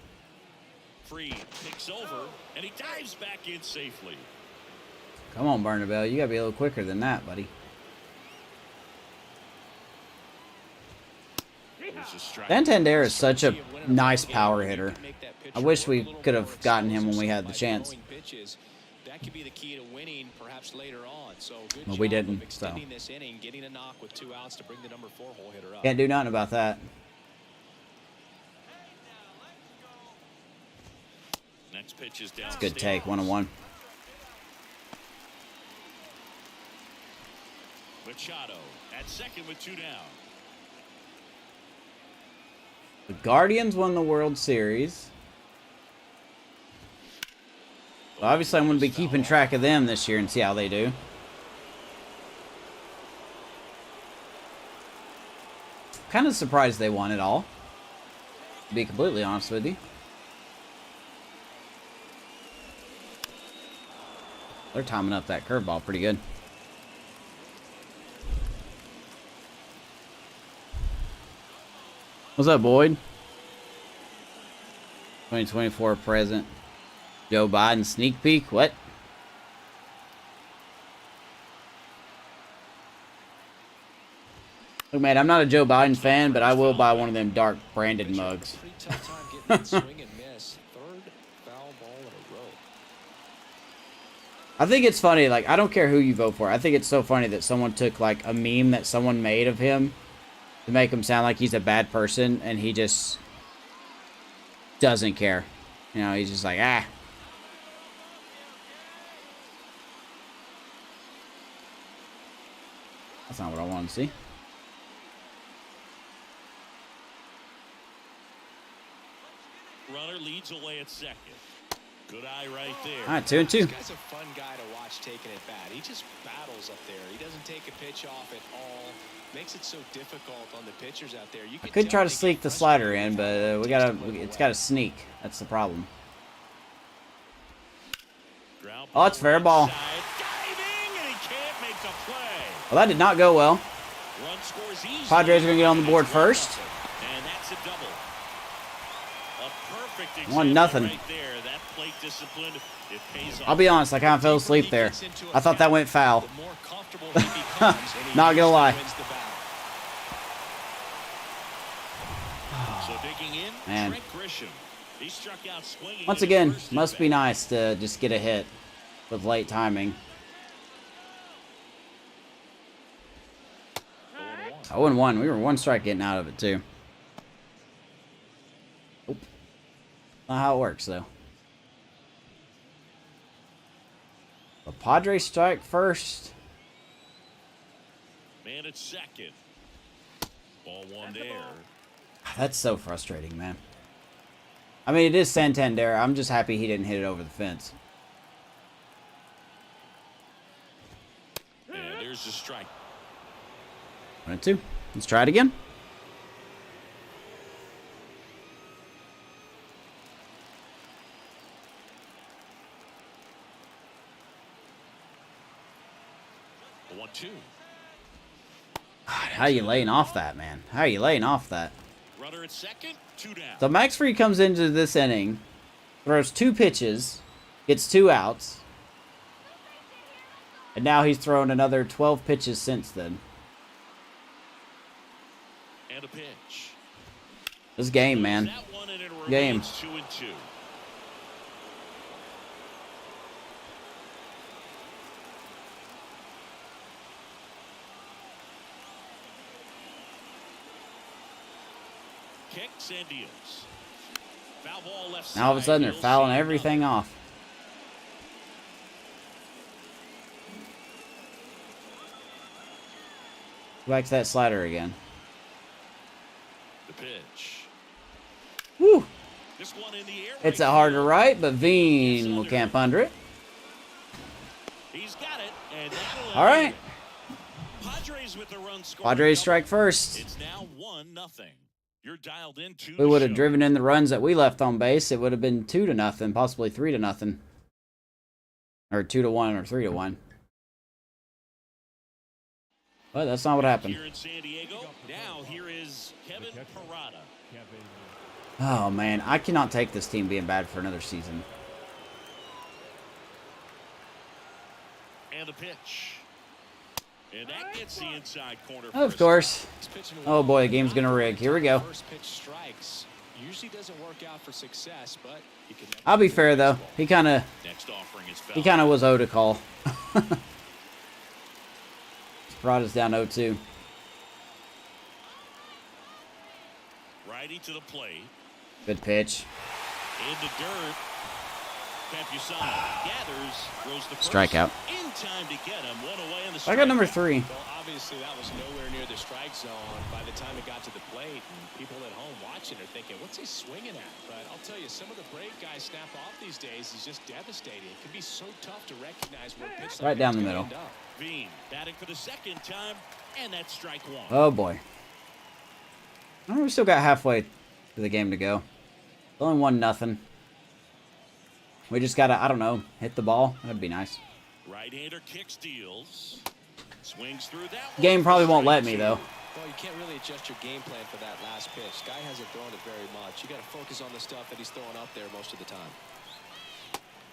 Free picks over, and he dives back in safely. Come on, Bernabelle. You got to be a little quicker than that, buddy. Santander is such a nice power hitter. I wish we could have gotten him when we had the chance. That could be the key to winning perhaps later on. So good Well, we job of didn't, extending so. this inning, getting a knock with 2 outs to bring the number 4 hole hitter up. Can't do nothing about that. Next pitch is down. It's a good take, 1-1. Machado at second with 2 down. The Guardians won the World Series. So obviously, I'm going to be keeping track of them this year and see how they do. Kind of surprised they won it all, to be completely honest with you. They're timing up that curveball pretty good. What's up, Boyd? 2024 present. Joe Biden sneak peek? What? Look, man, I'm not a Joe Biden fan, but I will buy one of them dark branded mugs. I think it's funny, like, I don't care who you vote for. I think it's so funny that someone took, like, a meme that someone made of him to make him sound like he's a bad person, and he just doesn't care. You know, he's just like, ah. That's not what I want to see. Runner leads away at second. Good eye right there. All right, 2-2. This guy's a fun guy to watch taking it bat. He just battles up there. He doesn't take a pitch off at all. Makes it so difficult on the pitchers out there. I could try to sneak the slider in, but it's got to sneak. That's the problem. Oh, it's fair ball. Well, that did not go well. Padres are going to get on the board first. And that's a double. A perfect 1-0. right there. That plate discipline, it pays off. I'll be honest, I kind of fell asleep there. I thought that went foul. Not gonna lie. So digging in, Man. Trent Grisham. He struck out swinging. Once again, must be nice to just get a hit with late timing. 0-1. We were 1 strike getting out of it, too. Nope. Not how it works, though. The Padres strike first. Man at second. Ball 1 there. That's so frustrating, man. I mean, it is Santander. I'm just happy he didn't hit it over the fence. And there's the strike. 1-2. Let's try it again. The 1-2. God, how are you laying off that, man? How are you laying off that? Runner at second, 2 down. So Max Fried comes into this inning, throws 2 pitches, gets 2 outs, and now he's thrown another 12 pitches since then. And a pitch. This game, man. That one, and it Game. remains 2-2. Kicks and deals. Foul ball left Now all of a side. sudden they're You'll fouling see everything off. Likes that slider again. the pitch. Woo! This one in the air. It's a harder right, but Veen will camp under it. He's got it, and that'll All right. Padres Rockies with the run scoring Padres double. strike first. It's now 1-0. You're dialed into We the would have show. driven in the runs that we left on base. It would have been 2-0, possibly 3-0, or 2-1, or 3-1. But that's not what happened. Here in San Diego. Now here is Kevin Parada. Oh man, I cannot take this team being bad for another season. And the pitch. And that gets the inside corner. Of course. Oh boy, the game's gonna rig. Here we go. First pitch strikes. Usually doesn't work out for success, but he can. I'll be fair though. He kind of was owed a call. Brought us down 0-2. Righty to the plate. Good pitch. In the dirt. Campusano gathers, throws the first. Strikeout. In time to get him. One away on the I got number 3. Well, obviously that was nowhere near the strike zone by the time it got to the plate, and people at home watching are thinking, what's he swinging at? But I'll tell you, some of the break guys snap off these days is just devastating. It can be so tough to recognize where pitch Right down the middle. Bean batting for the second time, and that's strike 1. Oh boy. Oh, we still got halfway to the game to go. Only 1-0. We just gotta, I don't know, hit the ball. That'd be nice. Right-hander kick steals. Swings through that one. Game probably won't let me though. Well, you can't really adjust your game plan for that last pitch. Guy hasn't thrown it very much. You got to focus on the stuff that he's throwing up there most of the time.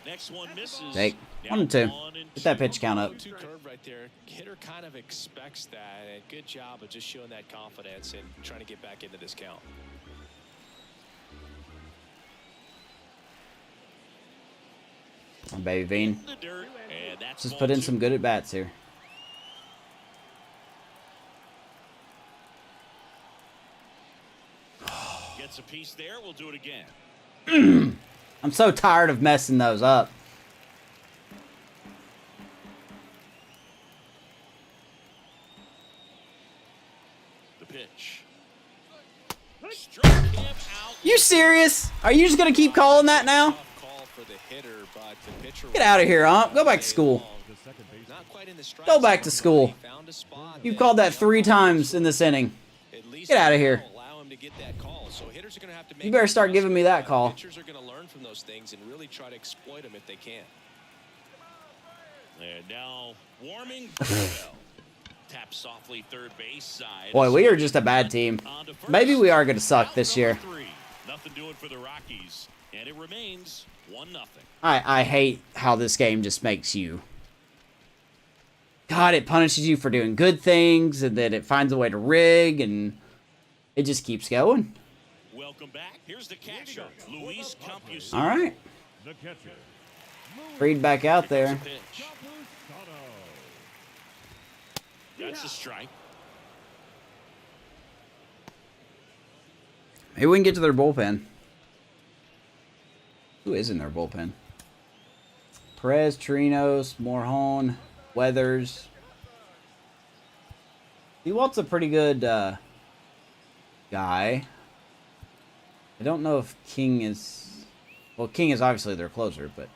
Next one misses. Take 1-2. Get that pitch count up. 2 curve right there. Hitter kind of expects that. And good job of just showing that confidence and trying to get back into this count. Baby Bean. The dirt, and that's Just ball put in 2. some good at-bats here. Gets a piece there. We'll do it again. I'm so tired of messing those up. The pitch. Struck him out. You serious? Are you just gonna keep calling that now? Tough call for the hitter, but the pitcher Get out of here, Ump. Go back to school. not quite in the strike Go back to zone, school. but he found a spot You've that called that 3 times in this inning. at least Get out of here. allow him to get that call. So hitters are going to have to make You better start giving me that call. Pitchers are going to learn from those things and really try to exploit them if they can. And now warming. Bell. Tap softly third base side. Boy, we are just a bad team. On to first. Maybe we are gonna suck Out this number year. 3. Nothing doing for the Rockies, and it remains 1-0. I hate how this game just makes you. God, it punishes you for doing good things, and then it finds a way to rig, and it just keeps going. Welcome back. Here's the catcher, Luis Campusano. All right, The catcher, Reed back out there. Pitch. That's a strike. Maybe we can get to their bullpen. Who is in their bullpen? Perez, Trinos, Morhone, Weathers. Ewalt's a pretty good guy. I don't know if King is... Well, King is obviously their closer, but...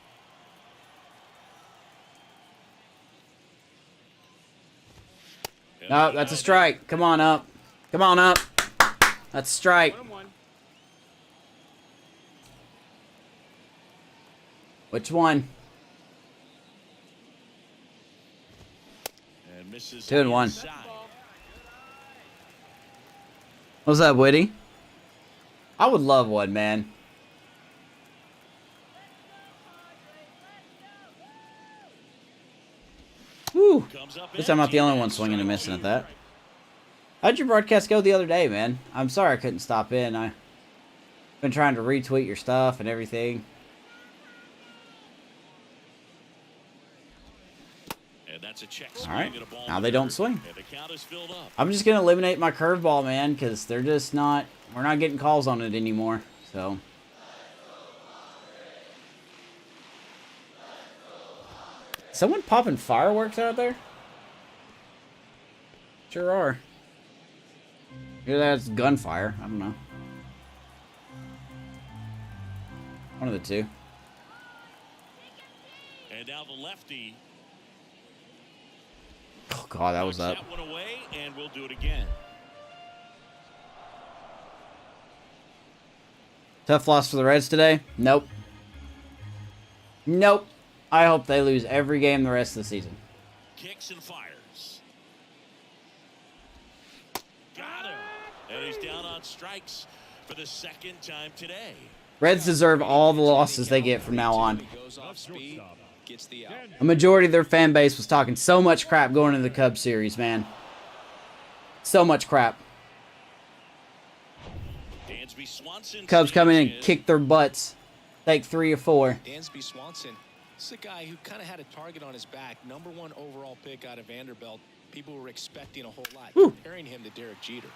No, that's a strike. Come on up. Come on up. That's a strike. Which one? And misses 2-1. inside. What's that, Whitty? I would love one, man. Whew. At least I'm not the only one swinging and missing at that. How'd your broadcast go the other day, man? I'm sorry I couldn't stop in. I've been trying to retweet your stuff and everything. And that's a check All right. swing at a ball Now in they the don't dirt. swing. And the count is filled up. I'm just going to eliminate my curveball, man, because they're just not... We're not getting calls on it anymore, so... Someone popping fireworks out there? Sure are. Either that's gunfire. I don't know. One of the two. And now the lefty. Oh, God, that was up. That one away, and we'll do it again. Tough loss for the Reds today? Nope. Nope. I hope they lose every game the rest of the season. Kicks and fires. Got him. And he's down on strikes for the second time today. Reds deserve all the losses they get from now on. Goes off speed, gets the out. A majority of their fan base was talking so much crap going into the Cubs series, man. So much crap. Dansby Swanson. Cubs come in and kick their butts. Take 3 or 4. Dansby Swanson, this is a guy who kind of had a target on his back. #1 overall pick out of Vanderbilt. People were expecting a whole lot. Comparing him to Derek Jeter.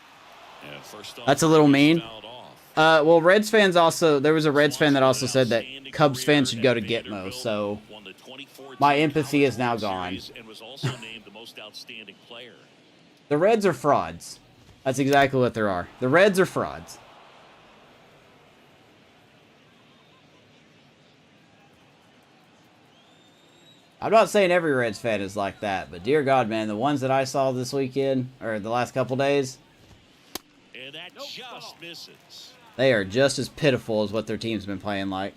Yeah, first off, That's a little mean. fouled off. Well, Reds fans also, there was a Reds fan that also said that Cubs fans should go to Gitmo, so Won the 2014 my empathy is now College gone. World Series and was also named the most outstanding player. The Reds are frauds. That's exactly what there are. The Reds are frauds. I'm not saying every Reds fan is like that, but dear God, man, the ones that I saw this weekend, or the last couple days, And that just misses. they are just as pitiful as what their team's been playing like.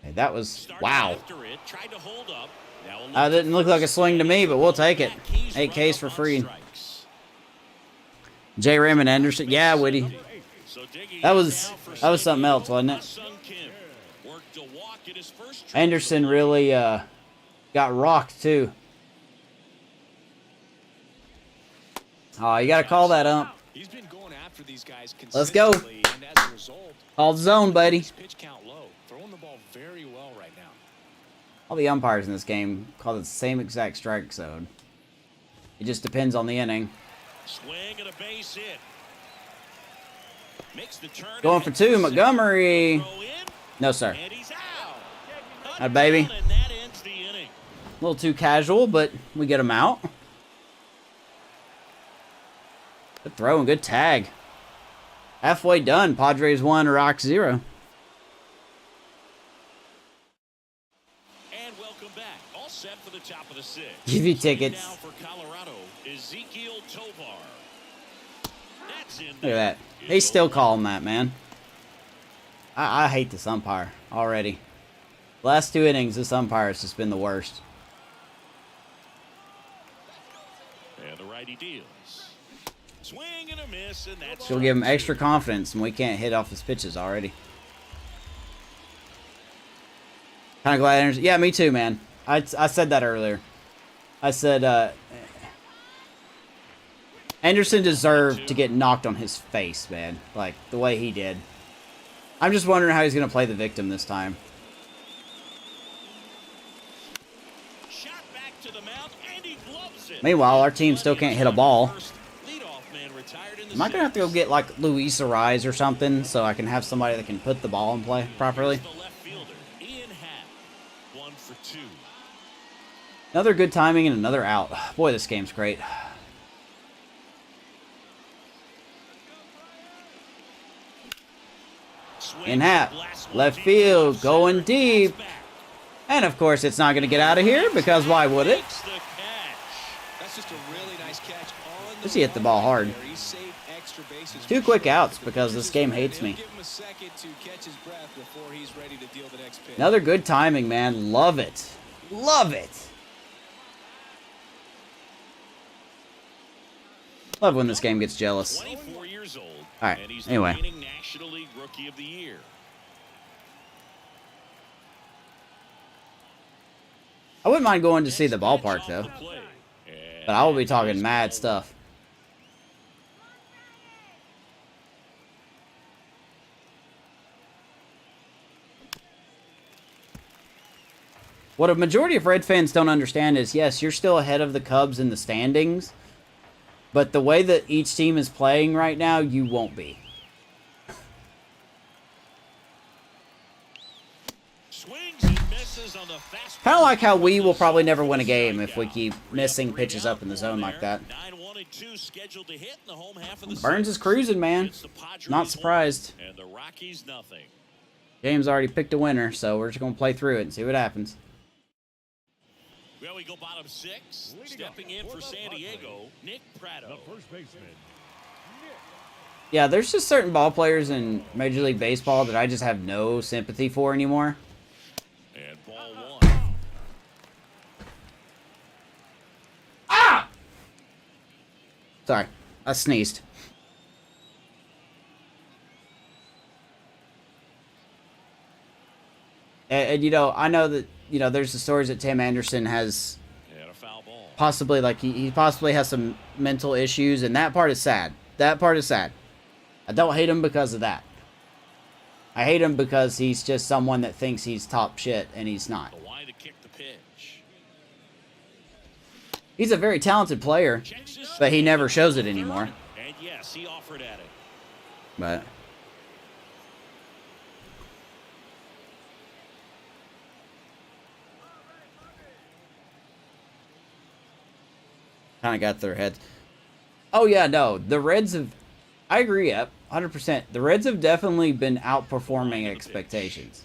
Hey, that was, Started wow. after it, tried to hold up. Now a That didn't look like a swing to me, but we'll take it. Keys 8 run Ks up for on free. strikes. J. Ram and Anderson. Yeah, Woody. So digging That in was now for something San else, Diego, wasn't it? Sung Kim worked to walk in his first trip Anderson to the really got rocked too. Oh, you got to call that ump. He's been going after these guys Let's go. consistently, and as a result, Called zone, buddy. his pitch count low, throwing the ball very well right now. All the umpires in this game call it the same exact strike zone. It just depends on the inning. swing and a base hit. Makes the turn. Going for 2, Montgomery. Throw in, No, sir. and he's out. That baby. Down, and that ends the inning. A little too casual, but we get him out. Good throw and good tag. Halfway done. Padres 1, Rocks 0. And welcome back. All set for the top of the 6th. Give you Swinging tickets. Now for Colorado, Ezekiel Tovar. That's in Look at there. that. They still calling that, man. I hate this umpire already. Last 2 innings, this umpire has just been the worst. And the righty deals. Swing and a miss, and that's She'll give him extra confidence, and we can't hit off his pitches already. Kind of glad Anderson. Yeah, me too, man. I said that earlier. I said Anderson deserved to get knocked on his face, man. Like, the way he did. I'm just wondering how he's going to play the victim this time. shot back to the mound, and he gloves it. Meanwhile, our team still can't hit a ball. Leadoff man retired in the Am I going to have to go get, like, Luis Arise or something so I can have somebody that can put the ball in play properly? The left fielder, Ian Happ, 1 for 2. Another good timing and another out. Boy, this game's great. In Happ, left field, going deep. And of course, it's not going to get out of here because why would it? Makes the catch. That's just a really nice catch on Does he hit the ball hard? there. He saved extra bases 2 for quick sure. outs because this game hates They'll me. give him a second to catch his breath before he's ready to deal the next pitch. Another good timing, man. Love it. Love it. Love when this game gets jealous. 24 years old. All right, And he's anyway. the reigning National League Rookie of the Year. I wouldn't mind going to see the ballpark, Off though. the plate. But I will be talking mad stuff. What a majority of Red fans don't understand is, yes, you're still ahead of the Cubs in the standings, but the way that each team is playing right now, you won't be. Swings and misses on on the fast. Kind of like how we will probably never win a game if we keep missing pitches up in the zone like that. 9-1-2 scheduled to hit in the home half of the Burns is cruising, man. Not surprised. And the Rockies nothing. James already picked a winner, so we're just going to play through it and see what happens. Well, we go bottom 6. Stepping in for San Diego, Nick Pratto. The first baseman. Yeah, there's just certain ball players in Major League Baseball that I just have no sympathy for anymore. And ball 1. Ah! Sorry, I sneezed. And you know, I know that, you know, there's the stories that Tim Anderson has And a foul ball. possibly, like, he possibly has some mental issues, and that part is sad. That part is sad. I don't hate him because of that. I hate him because he's just someone that thinks he's top shit, and he's not. The line to kick the pitch. He's a very talented player, but he never shows it anymore. And yes, he offered at it. But kind of got their heads. Oh yeah, no, the Reds have. I agree, yep, 100%. The Reds have definitely been outperforming expectations.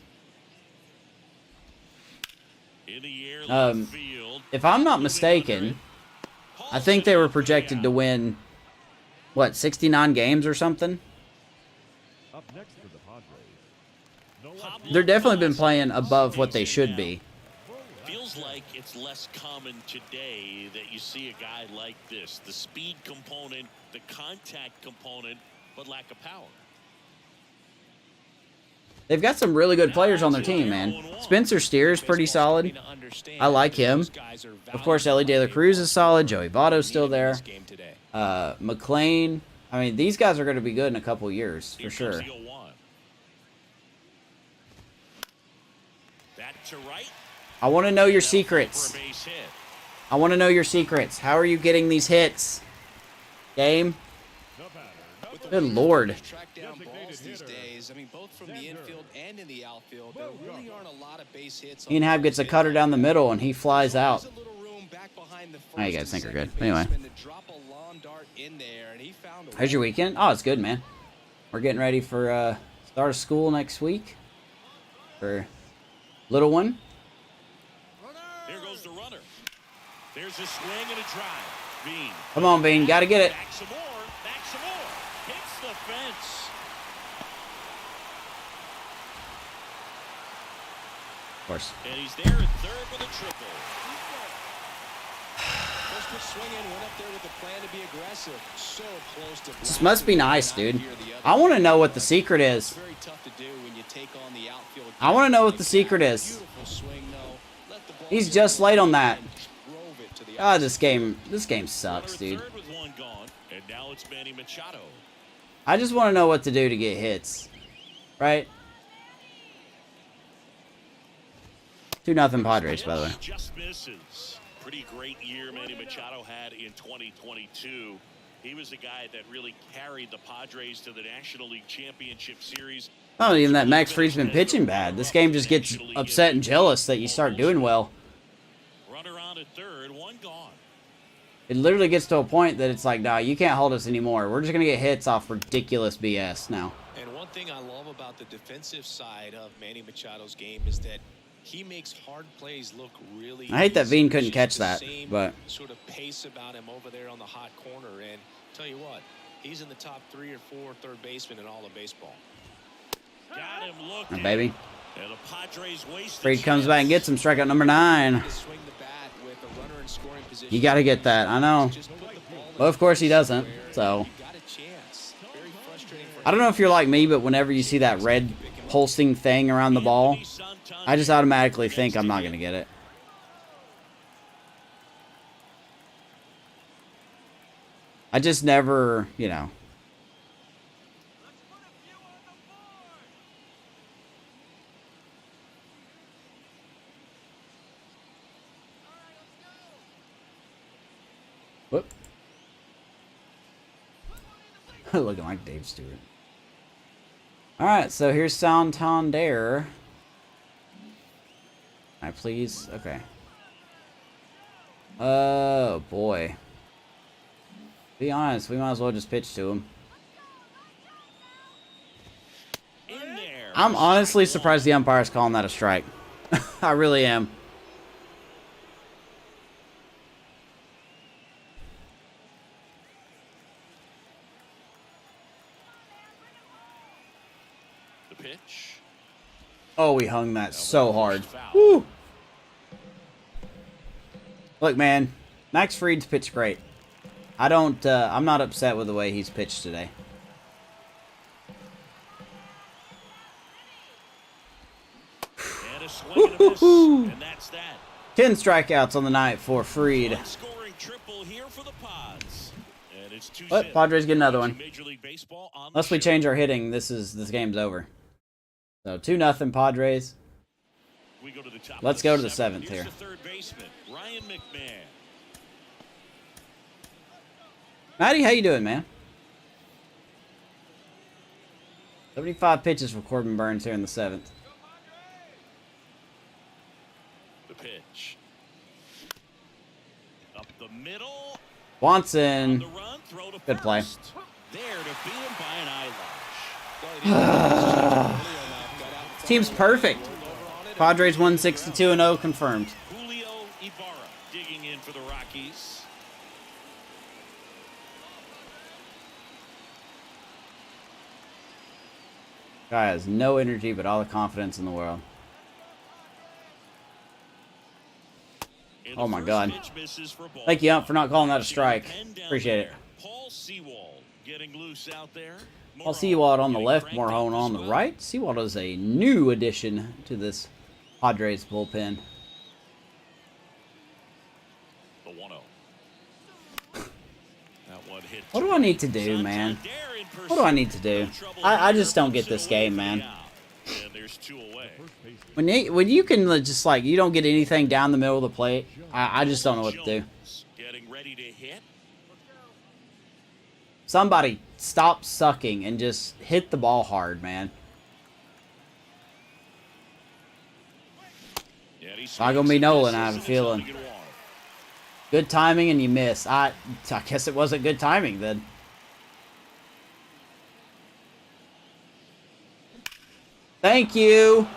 In the air, left field. If I'm not mistaken, I think they were projected to win, what, 69 games or something? Up next for the Padres. They're definitely been playing above what they should be. Feels like it's less common today that you see a guy like this. The speed component, the contact component, but lack of power. They've got some really good players on their team, man. Spencer Steer's pretty solid. I like him. Of course, Ellie De La Cruz is solid. Joey Votto's still there. McLean. I mean, these guys are going to be good in a couple years, for sure. That to right. I want to know your secrets. I want to know your secrets. How are you getting these hits? Game? Good Lord. Track down balls these days. I mean, both from the infield and in the outfield, there really aren't a lot of base hits. Ian Habb gets a cutter down the middle, and he flies out. Oh, you guys think are good. Anyway. How's your weekend? Oh, it's good, man. We're getting ready for start of school next week. For little one. Here goes the runner. There's a swing and a drive. Bean. Come on, Bean. Got to get it. Back some more. Back some more. Hits the fence. Of course. And he's there at third with a triple. First pitch swinging, went up there with a plan to be aggressive. So close to. This must be nice, dude. I want to know what the secret is. Very tough to do when you take on the outfield. I want to know what the secret is. Beautiful swing, though. Let the ball He's just late on that. drove it to the God, this game sucks, dude. Third with one gone, and now it's Manny Machado. I just want to know what to do to get hits. Right? 2-0 Padres, by the way. Just misses. Pretty great year Manny Machado had in 2022. He was the guy that really carried the Padres to the National League Championship Series. Oh, even that Max Fried's been pitching bad. This game just gets upset and jealous that you start doing well. Runner on at third, one gone. It literally gets to a point that it's like, nah, you can't hold us anymore. We're just going to get hits off ridiculous BS now. And one thing I love about the defensive side of Manny Machado's game is that he makes hard plays look really I hate that easy. Veen couldn't Just catch the that, same but sort of pace about him over there on the hot corner. And tell you what, he's in the top 3 or 4 third basemen in all of baseball. Got him looking. baby. And the Padres wasted Fried comes back and gets him. Strikeout number 9. To swing the bat with a runner in scoring position. You got to get that. I know. Just put the ball in Well, of course he doesn't. where So he got a chance. Very frustrating for I don't know if you're like me, but whenever you see that red pulsing thing around the ball, I just automatically think I'm not going to get it. I just never, you know. Whoop. Looking like Dave Stewart. Alright, so here's Santander. I I please? Okay. Oh, boy. Be honest, we might as well just pitch to him. I'm honestly surprised the umpire's calling that a strike. I really am. The pitch. Oh, we hung that so hard. Woo! Look, man, Max Fried's pitched great. I'm not upset with the way he's pitched today. And a swing and a miss, and that's that. 10 strikeouts on the night for Fried. Scoring triple here for the Pods. And it's But Padres get another one. Major League Baseball on Unless we change our hitting, this game's over. So 2-0 Padres. We go to the top. Let's go to the 7th here. The third baseman, Ryan McMahon. Matty, how you doing, man? 75 pitches for Corbin Burns here in the 7th. The pitch. Up the middle. Watson. Good play. There to beat him by an eyelash. Team's perfect. Padres 162-0 confirmed. Julio Ibarra digging in for the Rockies. Guy has no energy but all the confidence in the world. Oh my God. Thank you, Ump, for not calling that a strike. Appreciate it. Paul Sewald getting loose out there. Paul Sewald on the left, Morhone on the right. Sewald is a new addition to this Padres bullpen. The 1-0. That one hit. What do I need to do, man? What do I need to do? I just don't get this game, man. And there's 2 away. When you can just, like, you don't get anything down the middle of the plate, I just don't know what to do. Getting ready to hit. Somebody stop sucking and just hit the ball hard, man. Not gonna be Nolan, I have a feeling. Good timing and you miss. I guess it wasn't good timing then. Thank you.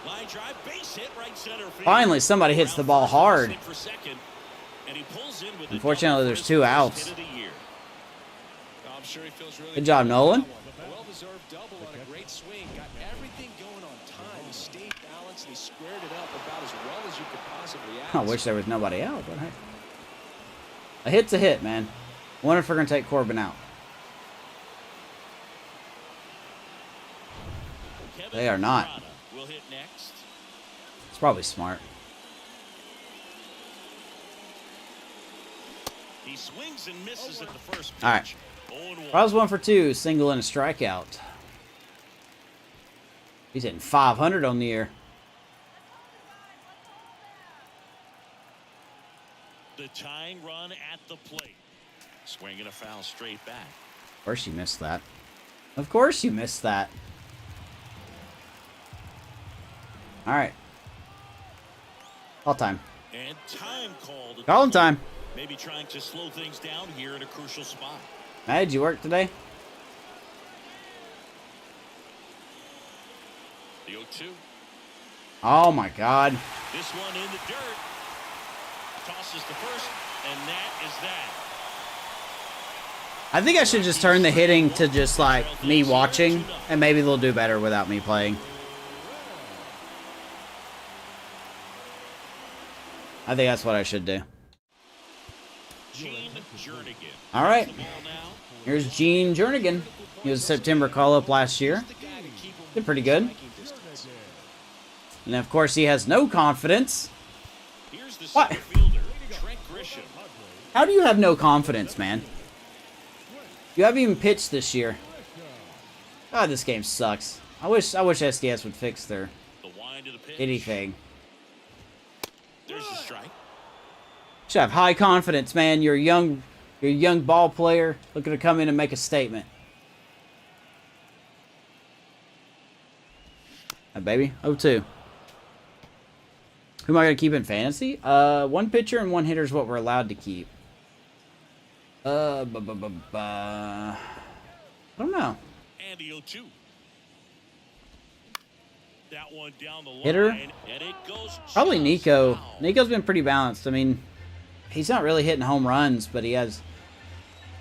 Line drive, base hit, right center field. Finally, somebody hits the ball hard. Unfortunately, there's 2 outs. Good job, Nolan. Well-deserved double on a great swing. Got everything going on time. He stayed balanced and he squared it up about as well as you could possibly ask. I wish there was nobody out, but hey. A hit's a hit, man. I wonder if we're going to take Corbin out. They are not. Will hit next. It's probably smart. He swings and misses at the first pitch. All right. Rouse 1 for 2, single and a strikeout. He's hitting 500 on the year. The tying run at the plate. Swinging a foul straight back. Of course you missed that. Of course you missed that. All right. Call time. And time called. Call time. Maybe trying to slow things down here in a crucial spot. Matt, did you work today? The 0-2. Oh my God. This one in the dirt. Tosses the first, and that is that. I think I should just turn the hitting to just like me watching, and maybe they'll do better without me playing. I think that's what I should do. Gene Jernigan. All right. Here's Gene Jernigan. He was a September call-up last year. Did pretty good. And of course, he has no confidence. What? How do you have no confidence, man? You haven't even pitched this year. God, this game sucks. I wish SDS would fix their anything. There's the strike. Should have high confidence, man. You're a young ball player looking to come in and make a statement. Hey, baby. 0-2. Who am I going to keep in fantasy? One pitcher and one hitter is what we're allowed to keep. I don't know. Andy 0-2. That one down the line, Hitter? and it goes Probably just Nico. foul. Nico's been pretty balanced. I mean, he's not really hitting home runs, but he has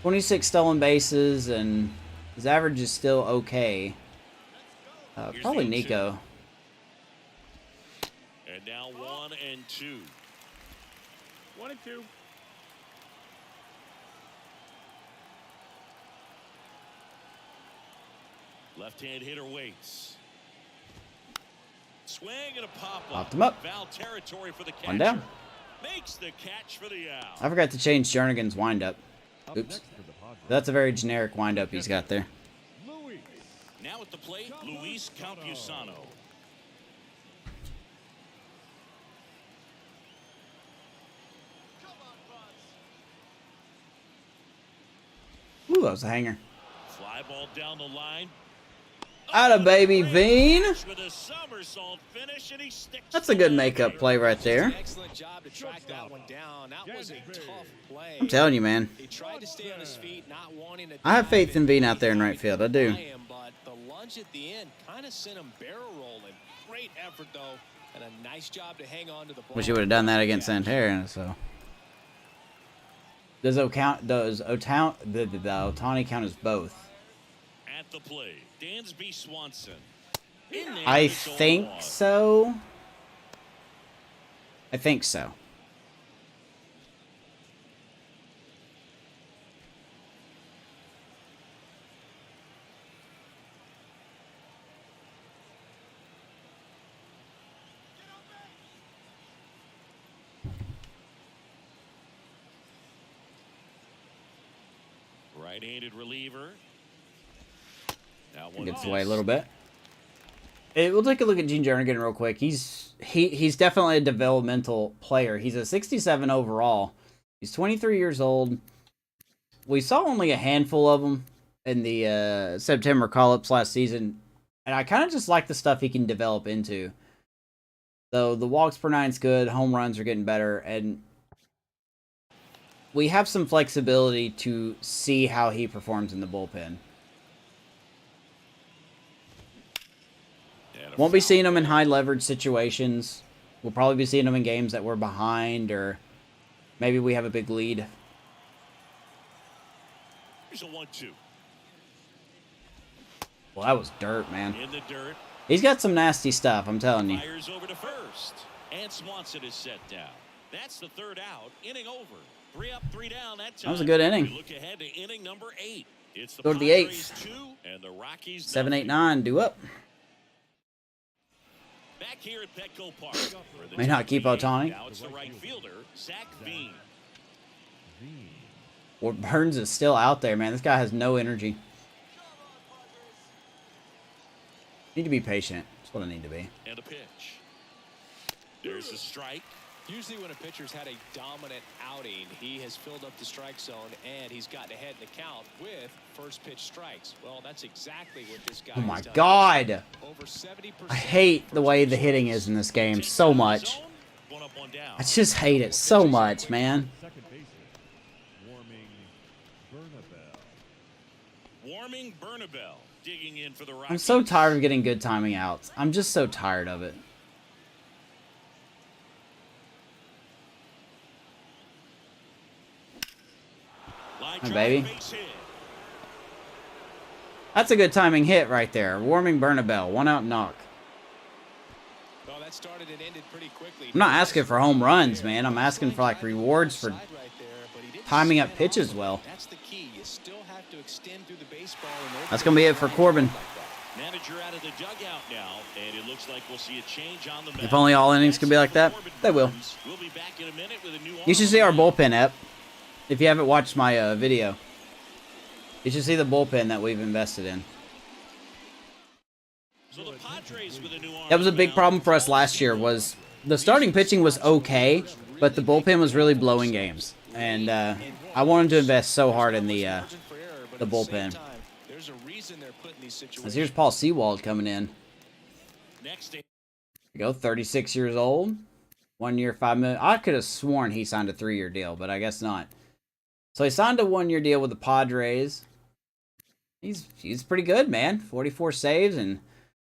26 stolen bases, and his average is still okay. Here's Probably the 0-2. Nico. And now 1-2. 1-2. Left-hand hitter waits. Swing and a pop-up. Popped him up. Foul territory for the catcher. One down. Makes the catch for the out. I forgot to change Jernigan's windup. Up Oops. next for the Padres, That's a very generic windup he's got there. Luis. Now at the plate, Luis Campusano. Ooh, that was a hanger. Fly ball down the line. Atta baby, Veen. With a somersault finish, and he sticks That's a the good landing. makeup play right there. Excellent job to track that one down. That was a tough play. I'm telling you, man. He tried to stay on his feet, not wanting to. I have dive faith in Veen out there in He right field. I do. by him, but the lunge at the end kind of sent him barrel rolling. Great effort though, and a nice job to hang on to the ball. Wish he would have done that against Santana. So does Otani count as both? At the plate, Dansby Swanson. In there, I it's think 0-1. so. I think so. Right-handed reliever. Now one Gets miss. away a little bit. We'll take a look at Gene Jernigan real quick. He's definitely a developmental player. He's a 67 overall. He's 23 years old. We saw only a handful of them in the September call-ups last season, and I kind of just like the stuff he can develop into. So the walks per nine's good, home runs are getting better, and we have some flexibility to see how he performs in the bullpen. And a Won't be foul. seeing him in high leverage situations. We'll probably be seeing him in games that we're behind, or maybe we have a big lead. Here's a 1-2. Well, that was dirt, man. In the dirt. He's got some nasty stuff, I'm telling you. Fires over to first. And Swanson is set down. That's the third out. Inning over. 3 up, 3 down that time. That was a good inning. We look ahead to inning number 8. It's the Go to the Padres eighth. 2 and the Rockies 7, 8, 0. 9, do up. Back here at Petco Park. where the May not keep team- Ohtani. Now it's the right fielder, Zach Veen. Well, Burns is still out there, man. This guy has no energy. Need to be patient. That's what I need to be. And a pitch. There's the strike. Usually when a pitcher's had a dominant outing, he has filled up the strike zone and he's gotten ahead in the count with first pitch strikes. Well, that's exactly what this guy Oh my has done. God. Over 70%. I hate the way the hitting is in this game so much. Zone, one up, one down. I just hate it so much, man. Second baseman, Warming Bernabel. Warming Bernabel digging in for the Rockies. I'm so tired of getting good timing outs. I'm just so tired of it. Line Hi, drive, baby. base hit. That's a good timing hit right there. Warming Bernabel. 1 out knock. Well, that started and ended pretty quickly. I'm not asking for home runs, man. I'm asking for like rewards for timing up pitches well. That's the key. You still have to extend through the baseball. And That's going to be it for Corbin. Manager out of the dugout now, and it looks like we'll see a change on the mound. If only all innings could be like that, they will. We'll be back in a minute with a new You should see our bullpen app. If you haven't watched my video, you should see the bullpen that we've invested in. So the Padres with a new arm That was a big mound. problem for us last year. Was the starting pitching was okay, but the bullpen was really blowing games, and I wanted to invest so hard in the bullpen. There's a reason they're put in these As situations. here's Paul Sewald coming in. Next, Here we go, 36 years old. 1 year, $5 million. I could have sworn he signed a 3-year deal, but I guess not. So he signed a 1-year deal with the Padres. He's pretty good, man. 44 saves and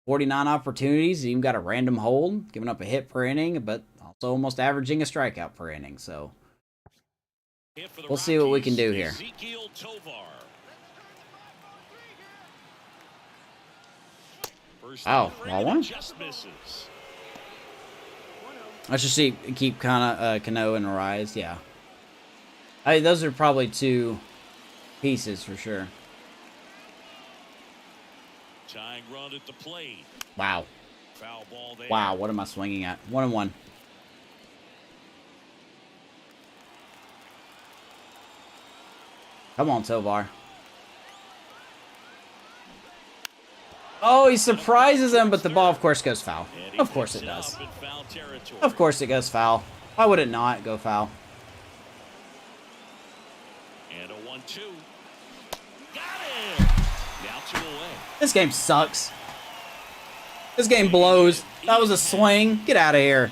49 opportunities. He even got a random hold, giving up a hit per inning, but also almost averaging a strikeout per inning. So we'll see what we can do here. Oh, wrong one. I should see keep Cano and Arise. Yeah, those are probably 2 pieces for sure. Tying run at the plate. Wow. Foul ball there. Wow, what am I swinging at? 1-1. Come on, Tovar. Oh, he surprises him, but the ball, of course, goes foul. Of course it does. Of course it goes foul. Why would it not go foul? And a 1-2. Got it. Now 2 away. This game sucks. This game blows. That was a swing. Get out of here.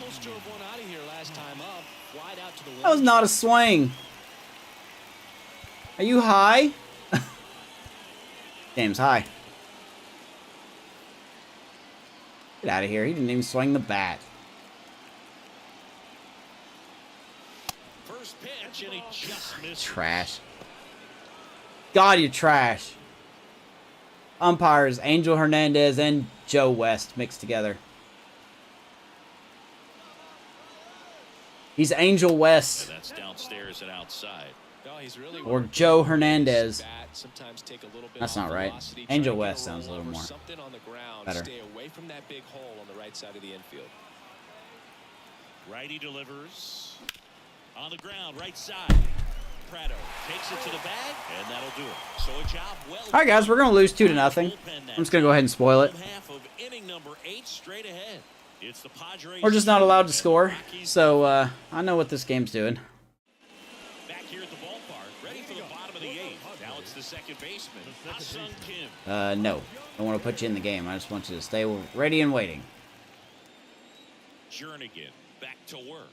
That was not a swing. Are you high? Game's high. Get out of here. He didn't even swing the bat. First pitch and he just missed. Trash. God, you're trash. Umpires Angel Hernandez and Joe West mixed together. He's Angel West. And that's downstairs and outside. No, he's really or Joe Hernandez. Take a little bit That's not right. velocity, Angel West sounds a little more on the ground, better. Stay away from that big hole on the right side of the infield. Righty delivers. On the ground, right side. Prado takes it to the bag, and that'll do it. So a job well. All right, guys, we're going to lose 2-0. I'm just going to go ahead and spoil it. Half of inning number 8 straight ahead. It's the Padres. We're just not allowed to score, so I know what this game's doing. Back here at the ballpark, ready for the bottom of the 8th. Now it's the second baseman, Ha-Sung Kim. No. I don't want to put you in the game. I just want you to stay ready and waiting. Jernigan back to work.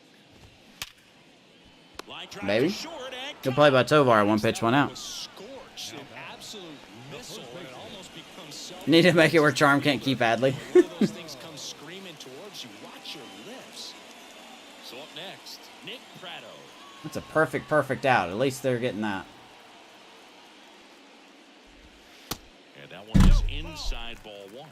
Line drive Baby. to short and Good play by Tovar. 1 pitch, 1 out. Scorched, an absolute missile, and it almost becomes so. Need to make it where Charm can't keep Adley. One of those things comes screaming towards you. Watch your lips. So up next, Nick Prado. That's a perfect out. At least they're getting that. And that one is inside ball 1.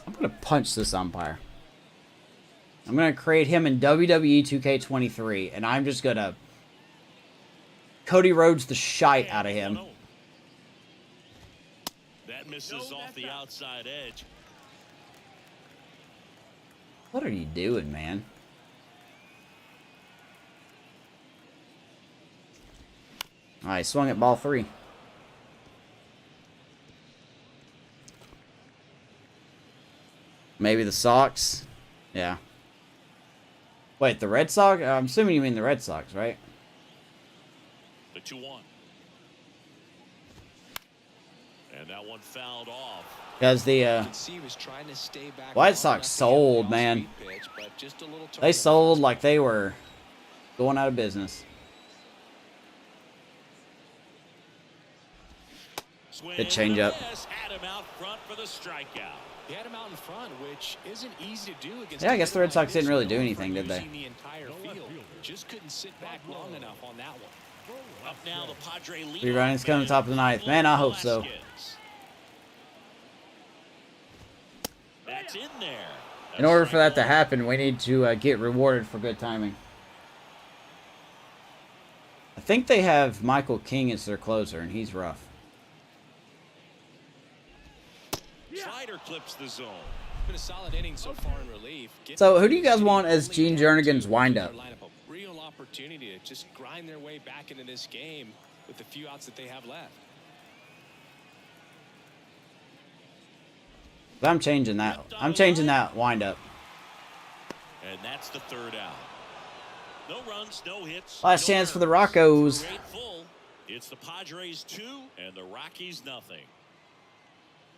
I'm going to punch this umpire. I'm going to create him in WWE 2K23, and I'm just going to Cody Rhodes the shite out of him. That misses off the outside edge. What are you doing, man? All right, swung at ball 3. Maybe the Sox. Yeah. Wait, the Red Sox? I'm assuming you mean the Red Sox, right? The 2-1. And that one fouled off. Because the White Sox sold, man. They sold like they were going out of business. Good changeup. Had him out front for the strikeout. He had him out in front, which isn't easy to do against. Yeah, I guess the Red Sox didn't really do anything, did they? The entire field. Just couldn't sit back long enough on that one. Up now, the Padre lead. 3 runnings coming top of the 9th. Man, I hope so. That's in there. In order for that to happen, we need to get rewarded for good timing. I think they have Michael King as their closer, and he's rough. Slider clips the zone. Been a solid inning so far in relief. So, who do you guys want as Gene Jernigan's windup? Real opportunity to just grind their way back into this game with the few outs that they have left. I'm changing that. I'm changing that windup. And that's the third out. No runs, no hits. Last no chance for the errors. Rockos. Rate full. It's the Padres 2 and the Rockies nothing.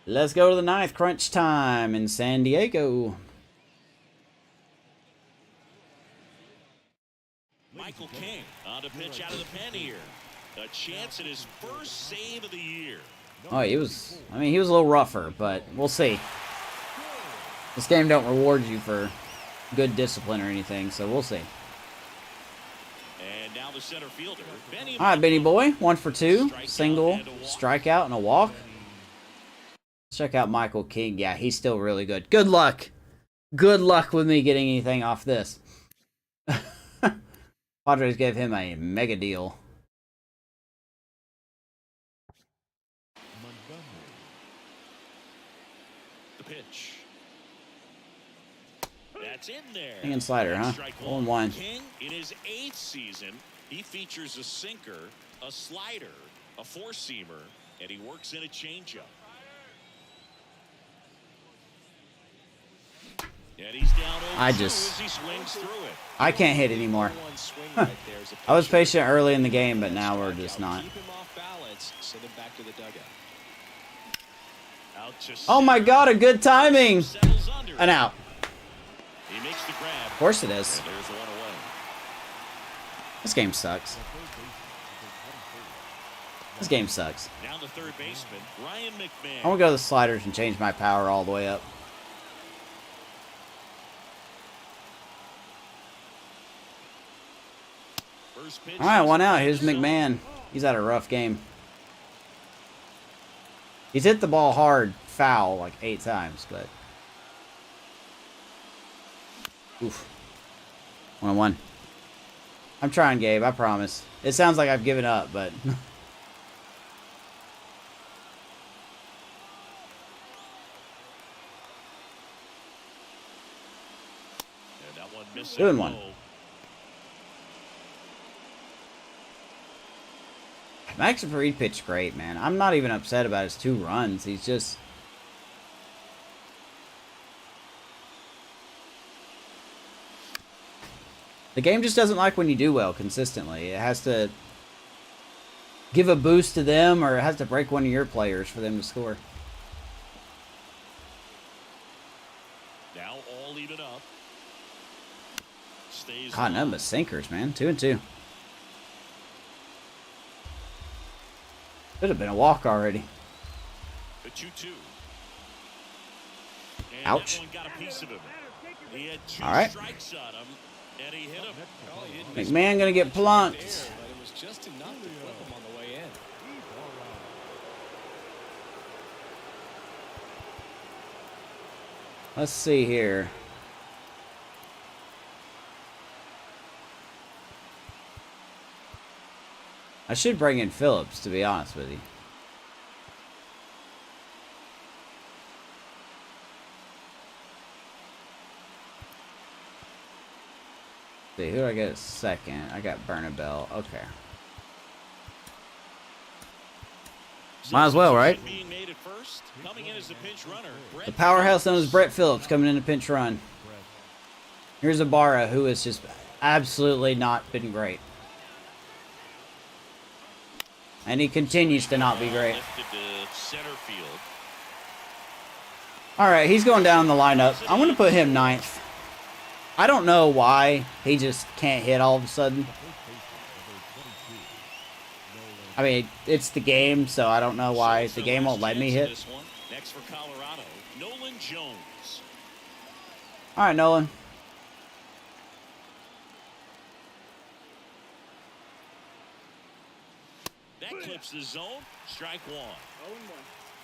Let's go to the ninth. Crunch time in San Diego. Michael King on to pitch out of the pen here. A chance at his first save of the year. Oh, he was a little rougher, but we'll see. This game don't reward you for good discipline or anything, so we'll see. And now the center fielder, Benny. All right, Benny boy, 1 for 2, single, strikeout, and a walk. Let's check out Michael King. Yeah, he's still really good. Good luck. Good luck with me getting anything off this. Padres gave him a mega deal. The pitch. That's in there. King and slider, huh? 0-1. King, in his 8th season, he features a sinker, a slider, a four-seamer, and he works in a changeup. And he's down 0-2 as he swings through it. I can't hit anymore. I was patient early in the game, but now we're just not. Keep him off balance, send him back to the dugout. Out to Oh my God, a good timing. settles under. An out. He makes the grab. Of course it is. And there's one away. This game sucks. This game sucks. Now the third baseman, Ryan McMahon. I want to go to the sliders and change my power all the way up. First pitch. All right, 1 out. Here's McMahon. He's had a rough game. He's hit the ball hard, foul, like 8 times, but... Oof. 1-1. I'm trying, Gabe, I promise. It sounds like I've given up, but... And that one missing. Doing one. Max Farid pitched great, man. I'm not even upset about his 2 runs. He's just... The game just doesn't like when you do well consistently. It has to give a boost to them, or it has to break one of your players for them to score. Now all even up. Stays God, none but sinkers, man. 2 and 2. Could have been a walk already. The 2-2. And Ouch. that one got a piece of him. He had 2 All right. strikes on him, and he hit him. McMahon gonna get plunked. But it was just enough to flip him on the way in. Let's see here. I should bring in Phillips, to be honest with you. See, who do I get at second? I got Bernabell. Okay. Might as well, right? Being made at first, coming in as the pinch runner, The powerhouse known as Brett Phillips coming in to pinch run. Here's Ibarra, who has just absolutely not been great. And he continues to not be great. Lifted to center field. Alright, he's going down the lineup. I'm going to put him 9th. I don't know why he just can't hit all of a sudden. I mean, it's the game, so I don't know why the game won't let me hit. Next for Colorado, Nolan Jones. Alright, Nolan. That clips the zone. Strike one.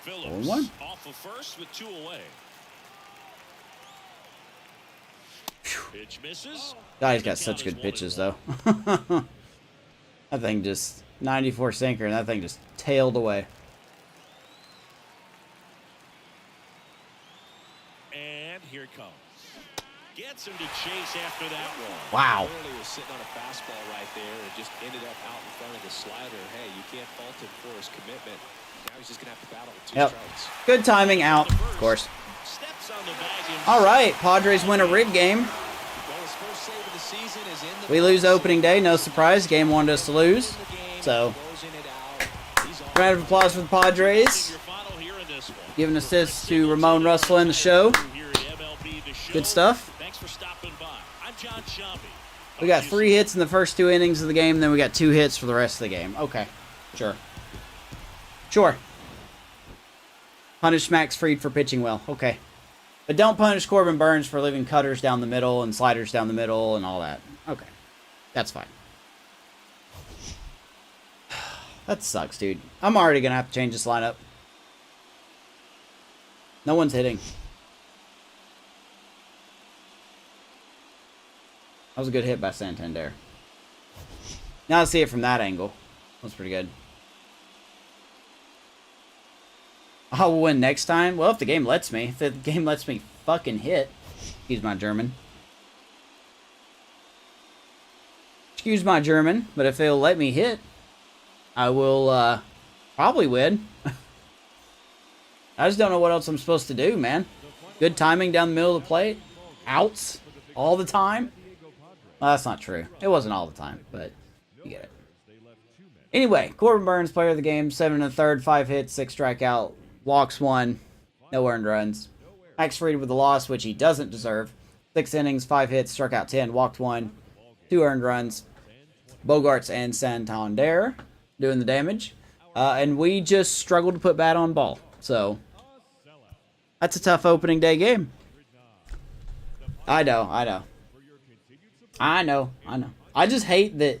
0-1. Phillips 0-1? off of first with 2 away. Pitch misses. God, he's got such good pitches, though. That thing just... 94 sinker, and that thing just tailed away. And here it comes. Gets him to chase after that one. Wow. Early was sitting on a fastball right there and just ended up out in front of the slider. Hey, you can't fault him for his commitment. Now he's just going to have to battle with 2 Yep. strikes. Good timing out, of course. Steps on the bag All right, Padres win a rig game. season is in the We lose opening day, no surprise. Game wanted us to lose. So, round of applause for the Padres. Give an assist to Ramon Russell in the show. Good stuff. Thanks for stopping by. I'm John Shambi. We got 3 hits in the first 2 innings of the game, then we got 2 hits for the rest of the game. Okay, sure. Sure. Punish Max Fried for pitching well. Okay. But don't punish Corbin Burns for leaving cutters down the middle and sliders down the middle and all that. Okay. That's fine. That sucks, dude. I'm already going to have to change this lineup. No one's hitting. That was a good hit by Santander. Now I see it from that angle. That's pretty good. I will win next time. Well, if the game lets me. If the game lets me fucking hit. Excuse my German. Excuse my German. But if it'll let me hit, I will probably win. I just don't know what else I'm supposed to do, man. Good timing down the middle of the plate. Outs all the time. Well, that's not true. It wasn't all the time, but you get it. Anyway, Corbin Burns, player of the game, 7 1/3, 5 hits, 6 strikeout, walks 1, no earned runs. Max Fried with the loss, which he doesn't deserve. 6 innings, 5 hits, struck out 10, walked 1, 2 earned runs. Bogarts and Santander doing the damage. And we just struggled to put bat on ball. So, that's a tough opening day game. I know. I just hate that.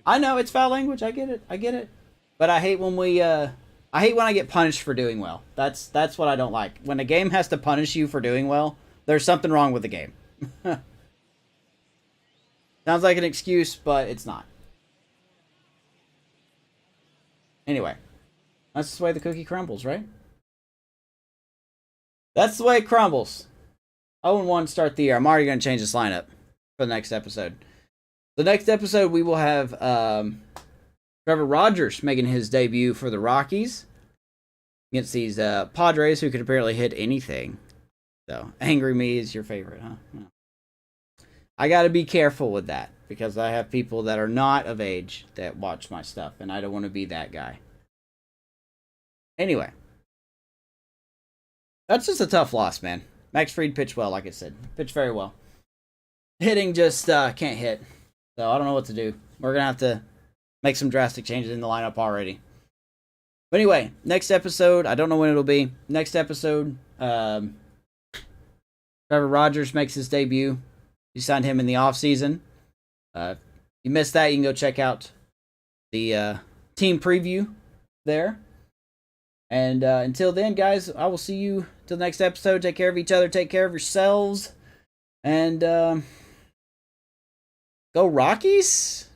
I know it's foul language. I get it. But I hate when we. I hate when I get punished for doing well. That's what I don't like. When a game has to punish you for doing well, there's something wrong with the game. Sounds like an excuse, but it's not. Anyway, that's the way the cookie crumbles, right? That's the way it crumbles. 0-1 start the year. I'm already going to change this lineup for the next episode. The next episode, we will have Trevor Rogers making his debut for the Rockies against these Padres who could apparently hit anything. So, Angry Me is your favorite, huh? No. I got to be careful with that because I have people that are not of age that watch my stuff, and I don't want to be that guy. Anyway, that's just a tough loss, man. Max Fried pitched well, like I said. Pitched very well. Hitting just can't hit. So I don't know what to do. We're going to have to make some drastic changes in the lineup already. But anyway, next episode, I don't know when it'll be. Next episode, Trevor Rogers makes his debut. You signed him in the offseason. If you missed that, you can go check out the team preview there. And until then, guys, I will see you till the next episode. Take care of each other. Take care of yourselves. And go Rockies?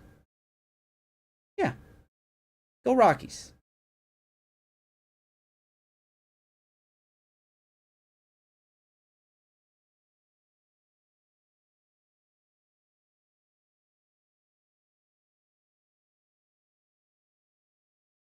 Yeah. Go Rockies.